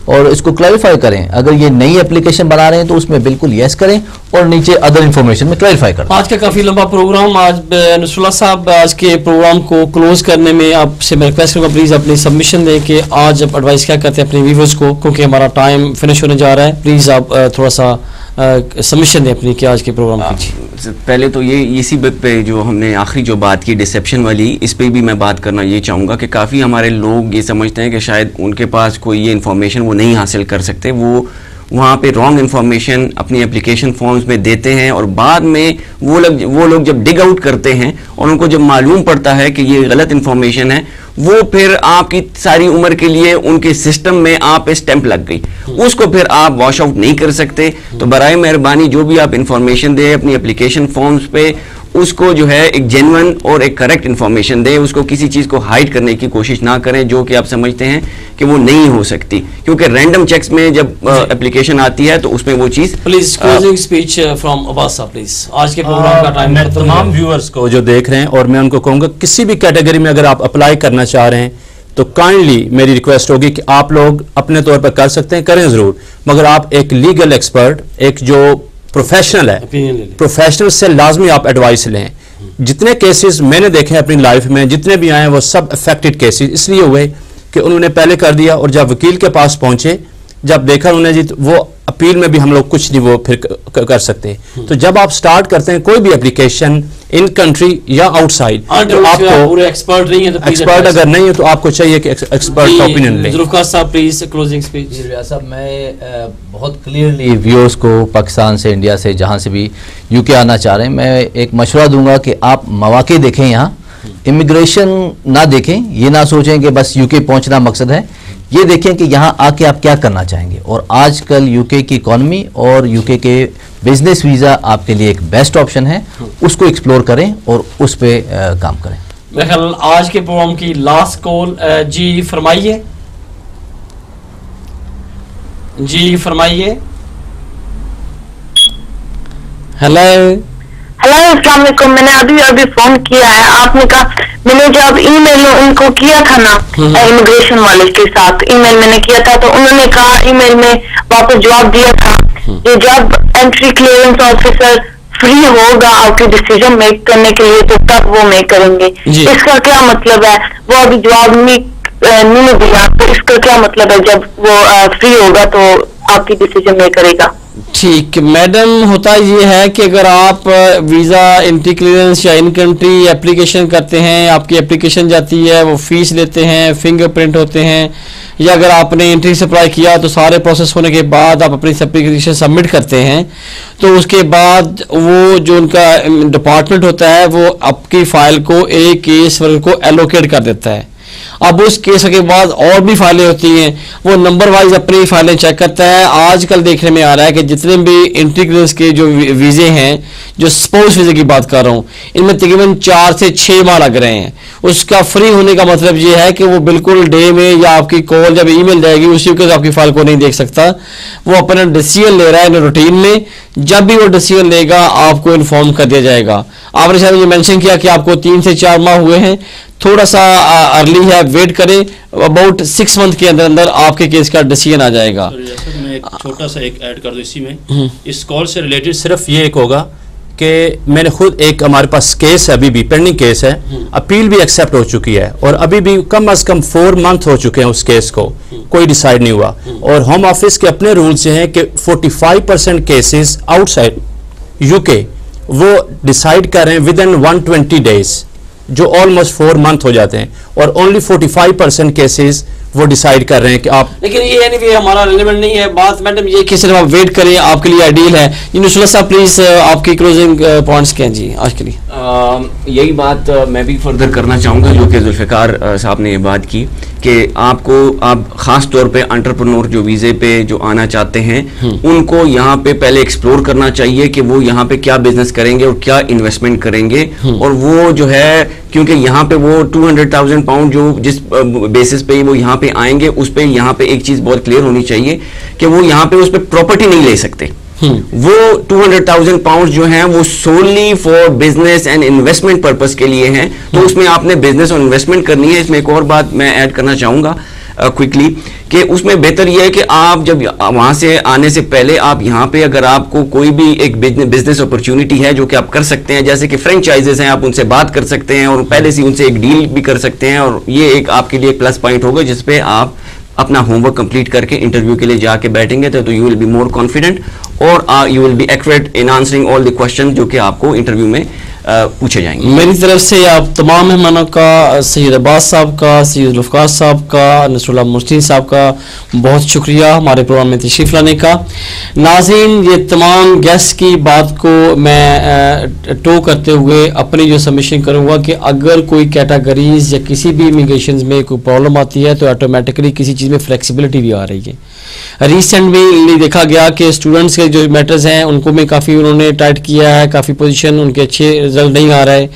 اور اس کو کلیریفائی کریں. اگر یہ نئی اپلیکیشن بنا رہے ہیں تو اس میں بالکل یس کریں اور نیچے ادر انفارمیشن میں کلیریفائی کریں. آج کا کافی لمبا پروگرام, آج نصر اللہ صاحب آج کے پروگرام کو کلوز کرنے میں آپ سے میں ریکویسٹ کروں گا پلیز اپنی سبمیشن دیں کہ آج آپ ایڈوائز کیا کرتے ہیں اپنے ویورز کو, کیونکہ ہمارا ٹائم فنش ہونے جا رہا ہے. پلیز آپ تھوڑا سا سبمیشن دیں اپنی کہ آج کے پروگرام کی. پہلے تو یہ اسی پہ جو ہم نے آخری جو بات کی ڈسیپشن والی, اس پہ بھی میں بات کرنا یہ چاہوں گا کہ کافی ہمارے لوگ یہ سمجھتے ہیں کہ شاید ان کے پاس کوئی یہ انفارمیشن وہ نہیں حاصل کر سکتے, وہ وہاں پہ رانگ انفارمیشن اپنی اپلیکیشن فارمز میں دیتے ہیں اور بعد میں وہ لوگ جب ڈگ آؤٹ کرتے ہیں اور ان کو جب معلوم پڑتا ہے کہ یہ غلط انفارمیشن ہے, وہ پھر آپ کی ساری عمر کے لیے ان کے سسٹم میں آپ پہ اسٹیمپ لگ گئی, اس کو پھر آپ واش آؤٹ نہیں کر سکتے. تو برائے مہربانی جو بھی آپ انفارمیشن دیں اپنی اپلیکیشن فارمز پہ, اس کو جو ہے ایک جینون اور ایک کریکٹ انفارمیشن دیں, اس کو کسی چیز کو ہائڈ کرنے کی کوشش نہ کریں جو کہ آپ سمجھتے ہیں کہ وہ نہیں ہو سکتی, کیونکہ رینڈم چیکس میں جب اپلیکیشن آتی ہے تو اس میں وہ چیز. پلیز کلوزنگ اسپیچ فرام عباس صاحب پلیز. آج کے پروگرام کا ٹائم میں تمام ویورز کو جو دیکھ رہے ہیں اور میں ان کو کہوں گا کسی بھی کیٹیگری میں اگر آپ اپلائی کرنا چاہ رہے ہیں تو کائنڈلی میری ریکویسٹ ہوگی کہ آپ لوگ اپنے طور پر کر سکتے ہیں, کریں ضرور, مگر آپ ایک لیگل ایکسپرٹ, ایک جو پروفیشنل ہے, پروفیشنل سے لازمی آپ ایڈوائس لیں. جتنے کیسز میں نے دیکھے اپنی لائف میں, جتنے بھی آئے ہیں, وہ سب افیکٹڈ کیسز اس لیے ہوئے کہ انہوں نے پہلے کر دیا اور جب وکیل کے پاس پہنچے, جب دیکھا انہوں نے جی وہ اپیل میں بھی ہم لوگ کچھ نہیں وہ پھر کر سکتے. تو جب آپ سٹارٹ کرتے ہیں کوئی بھی اپلیکیشن ان کنٹری یا آؤٹ سائڈ, تو آپ کو ایکسپرٹ اگر نہیں ہے تو آپ کو چاہیے کہ ایکسپرٹ کا اوپینین لیں. ذوالفقار صاحب پلیز کلوزنگ اسپیچ. ریاض صاحب میں بہت کلیئرلی ویورز کو پاکستان سے, انڈیا سے, جہاں سے بھی یو کے آنا چاہ رہے ہیں, میں ایک مشورہ دوں گا کہ آپ مواقع دیکھیں, یہاں امیگریشن نہ دیکھیں, یہ نہ سوچیں کہ بس یو کے پہنچنا مقصد ہے, یہ دیکھیں کہ یہاں آ کے آپ کیا کرنا چاہیں گے. اور آج کل یو کے کی اکانومی اور یو کے بزنس ویزا آپ کے لیے ایک بیسٹ آپشن ہے, اس کو ایکسپلور کریں اور اس پہ کام کریں. میرے خیال آج کے پروگرام کی لاسٹ کال. جی فرمائیے, جی فرمائیے. ہیلو السلام علیکم. میں نے ابھی فون کیا ہے, آپ نے کہا, میں نے جب ای میل ان کو کیا تھا نا امیگریشن والے کے ساتھ, ای میل میں نے کیا تھا, تو انہوں نے کہا ای میل میں واپس جواب دیا تھا کہ جب انٹری کلیئرنس آفیسر فری ہوگا آپ کی ڈیسیژن میک کرنے کے لیے تو تب وہ میک کریں گے. اس کا کیا مطلب ہے؟ وہ ابھی جواب نہیں دیا, تو اس کا کیا مطلب ہے جب وہ فری ہوگا تو آپ کی ڈیسیژن میک کرے گا؟ ٹھیک میڈم, ہوتا یہ ہے کہ اگر آپ ویزا انٹری کلیئرنس یا ان کنٹری اپلیکیشن کرتے ہیں, آپ کی اپلیکیشن جاتی ہے, وہ فیس لیتے ہیں, فنگر پرنٹ ہوتے ہیں, یا اگر آپ نے انٹری سپلائی کیا تو سارے پروسیس ہونے کے بعد آپ اپنی اپلیکیشن سبمٹ کرتے ہیں, تو اس کے بعد وہ جو ان کا ڈپارٹمنٹ ہوتا ہے وہ آپ کی فائل کو ایک کیس ورک کو ایلوکیٹ کر دیتا ہے. اب اس کیس کے بعد اور بھی فائلیں ہوتی ہیں, وہ نمبر وائز اپنی فائلیں چیک کرتا ہے. آج کل دیکھنے میں آ رہا ہے کہ جتنے بھی انٹری کلیئرنس کے جو ویزے ہیں, جو سپوز ویزے کی بات کر رہا ہوں, ان میں تقریباً 4 سے 6 ماہ لگ رہے ہیں. اس کا فری ہونے کا مطلب یہ ہے کہ وہ بالکل ڈے میں یا آپ کی کال جب ای میل جائے گی اسی وقت آپ کی فائل کو نہیں دیکھ سکتا. وہ اپنا ڈیسیژن لے رہا ہے روٹین میں, جب بھی وہ ڈیسیژن لے گا آپ کو انفارم کر دیا جائے گا. آپ نے شاید یہ مینشن کیا کہ آپ کو 3 سے 4 ماہ ہوئے ہیں, تھوڑا سا ارلی ہے, ویٹ کریں, اباؤٹ 6 منتھ کے اندر اندر آپ کے کیس کا ڈیسیژن آ جائے گا. میں ایک چھوٹا سا ایک ایڈ کر دوں اسی میں, اس کال سے ریلیٹڈ صرف یہ ایک ہوگا کہ میں نے خود ایک ہمارے پاس کیس ہے, ابھی بھی پینڈنگ کیس ہے, اپیل بھی ایکسیپٹ ہو چکی ہے اور ابھی بھی کم از کم 4 منتھ ہو چکے ہیں اس کیس کو, کوئی ڈیسائیڈ نہیں ہوا. اور ہوم آفس کے اپنے رولز ہیں کہ 45% کیسز آؤٹ سائڈ یو کے وہ ڈیسائیڈ کر رہے ہیں ود ان 120 days, جو آلموسٹ 4 منتھ ہو جاتے ہیں, اور اونلی 45% کیسز وہ ڈیسائیڈ کر رہے ہیں کہ آپ, لیکن یہ یعنی کہ ہمارا ریلیونٹ نہیں ہے بات میڈم یہ کہ صرف آپ ویٹ کریں آپ کے لیے آئیڈیل ہے. نصر صاحب پلیز آپ کی کلوزنگ پوائنٹس کیا ہیں جی آج کے لیے؟ یہی بات میں بھی فردر کرنا چاہوں گا جو کہ ذوالفقار صاحب نے یہ بات کی کہ آپ خاص طور پہ انٹرپرنور جو ویزے پہ جو آنا چاہتے ہیں ان کو یہاں پہ پہلے ایکسپلور کرنا چاہیے کہ وہ یہاں پہ کیا بزنس کریں گے اور کیا انویسٹمنٹ کریں گے, اور وہ جو ہے کیونکہ یہاں پہ وہ 200,000 پاؤنڈ جو جس بیسس پہ وہ یہاں پہ آئیں گے اس پہ یہاں پہ ایک چیز بہت کلیئر ہونی چاہیے کہ وہ یہاں پہ اس پہ پراپرٹی نہیں لے سکتے. وہ 200,000 پاؤنڈ جو ہیں وہ solely for business and investment purpose کے لیے ہیں, تو اس میں آپ نے بزنس اور انویسٹمنٹ کرنی ہے. اس میں ایک اور بات میں ایڈ کرنا چاہوں گا کوئکلی کہ اس میں بہتر یہ ہے کہ آپ جب وہاں سے آنے سے پہلے آپ یہاں پہ اگر آپ کو کوئی بھی ایک بزنس اپرچونٹی ہے جو کہ آپ کر سکتے ہیں, جیسے کہ فرینچائزز ہیں, آپ ان سے بات کر سکتے ہیں اور پہلے سے ان سے ایک ڈیل بھی کر سکتے ہیں, اور یہ ایک آپ کے لیے پلس پوائنٹ ہوگا جس پہ آپ اپنا ہوم ورک کمپلیٹ کر کے انٹرویو کے لیے جا کے بیٹھیں گے تو you will be more confident اور you will be accurate in answering all the question جو کہ آپ کو انٹرویو میں پوچھے جائیں گے. میری طرف سے آپ تمام مہمانوں کا, سید عباس صاحب کا, سید ذوالفقار صاحب کا, نصر اللہ مرشدی صاحب کا بہت شکریہ ہمارے پروگرام میں تشریف لانے کا. ناظرین یہ تمام گیسٹ کی بات کو میں ٹو کرتے ہوئے اپنی جو سبمیشن کروں گا کہ اگر کوئی کیٹاگریز یا کسی بھی امیگریشن میں کوئی پرابلم آتی ہے تو آٹومیٹکلی کسی چیز میں فلیکسیبلٹی بھی آ رہی ہے. ریسنٹ بھی دیکھا گیا کہ اسٹوڈنٹس کے جو میٹرز ہیں ان کو بھی کافی انہوں نے ٹائٹ کیا ہے, کافی پوزیشن ان کے اچھے رزلٹ نہیں آ رہا ہے,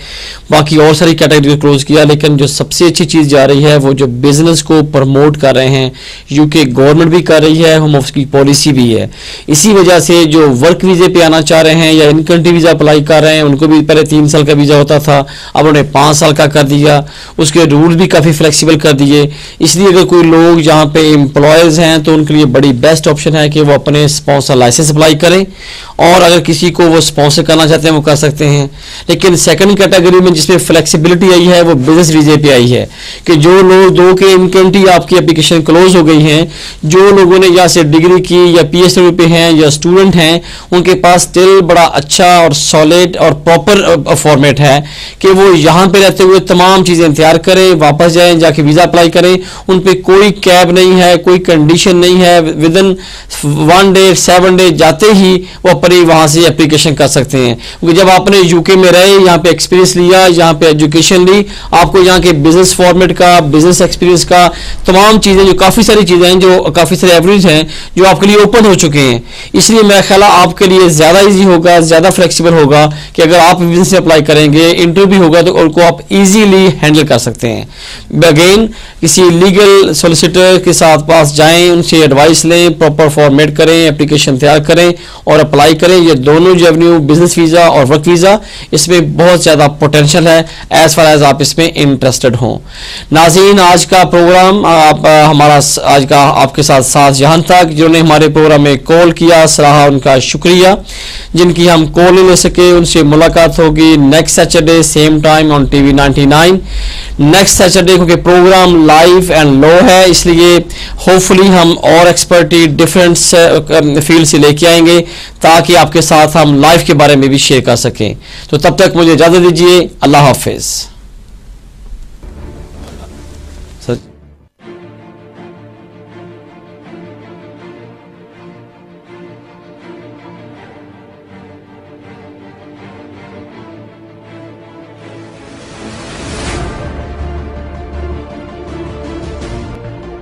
باقی اور ساری کیٹیگری کو کلوز کیا, لیکن جو سب سے اچھی چیز جا رہی ہے وہ جو بزنس کو پروموٹ کر رہے ہیں یو کے گورنمنٹ بھی کر رہی ہے, ہوم آفس کی پالیسی بھی ہے. اسی وجہ سے جو ورک ویزے پہ آنا چاہ رہے ہیں یا ان کنٹری ویزا اپلائی کر رہے ہیں ان کو بھی پہلے 3 سال کا ویزا ہوتا تھا, اب انہوں نے 5 سال کا کر دیا, اس کے رول بھی کافی فلیکسیبل کر دیے. اس لیے اگر کوئی لوگ جہاں پہ امپلائرز ہیں تو ان کے لیے بڑی بیسٹ آپشن ہے کہ وہ اپنے اسپانسر لائسنس اپلائی کریں, اور اگر کسی کو وہ اسپانسر کرنا چاہتے ہیں وہ کر سکتے ہیں. لیکن سیکنڈ کیٹیگری میں جس میں فلیکسیبلٹی آئی ہے وہ بزنس ویزے پہ آئی ہے کہ جو لوگ 2 کے ان کنٹری آپ کی اپلیکیشن کلوز ہو گئی ہیں, جو لوگوں نے یا سے ڈگری کی یا پی ایچ ڈی پہ ہیں یا اسٹوڈنٹ ہیں, ان کے پاس اسٹل بڑا اچھا اور سالڈ اور پراپر فارمیٹ ہے کہ وہ یہاں پہ رہتے ہوئے تمام چیزیں تیار کریں, واپس جائیں, جا کے ویزا اپلائی کریں. ان پہ کوئی کیب نہیں ہے, کوئی کنڈیشن نہیں ہے, ودن 1 ڈے 7 ڈے جاتے ہی وہ اپنی وہاں سے اپلیکیشن کر سکتے ہیں. کیونکہ جب آپ نے یو کے میں رہے, یہاں پہ ایکسپیرینس لیا, یہاں پہ ایجوکیشن لی, آپ کو یہاں کے بزنس فارمیٹ کا, بزنس ایکسپیرینس کا تمام چیزیں, جو کافی ساری چیزیں ہیں, جو کافی سارے ایوریج ہیں جو آپ کے لیے اوپن ہو چکے ہیں. اس لیے میرا خیال ہے آپ کے لیے زیادہ ایزی ہوگا, زیادہ فلیکسیبل ہوگا کہ اگر آپ بزنس سے اپلائی کریں گے, انٹرویو بھی ہوگا تو ان کو آپ ایزیلی ہینڈل کر سکتے ہیں. اگین کسی لیگل سولیسیٹر کے ساتھ پاس جائیں, ان سے ایڈوائس لیں, پراپر فارمیٹ کریں, اپلیکیشن تیار کریں اور اپلائی کریں. یہ دونوں جو ایونیو بزنس ویزا اور ورک ویزا اس میں بہت زیادہ پوٹینشیل ہے ایز فار ایز آپ اس میں انٹرسٹڈ ہوں. ناظرین آج کا پروگرام ہمارا آج کا آپ کے ساتھ یہاں تک. جنہوں نے ہمارے پروگرام میں کال کیا سراہا ان کا شکریہ. جن کی ہم کال نہیں لے سکے ان سے ملاقات ہوگی next Saturday same time on T V 99. Next Saturday کیونکہ پروگرام لائیو اینڈ لو ہے اس لیے ہوپ فلی ہم اور ایکسپرٹی ڈفرینٹ فیلڈ سے لے کے آئیں گے تاکہ آپ کے ساتھ ہم لائف کے بارے میں بھی شیئر کر سکیں. تو تب تک مجھے اجازت دیجیے. اللہ حافظ.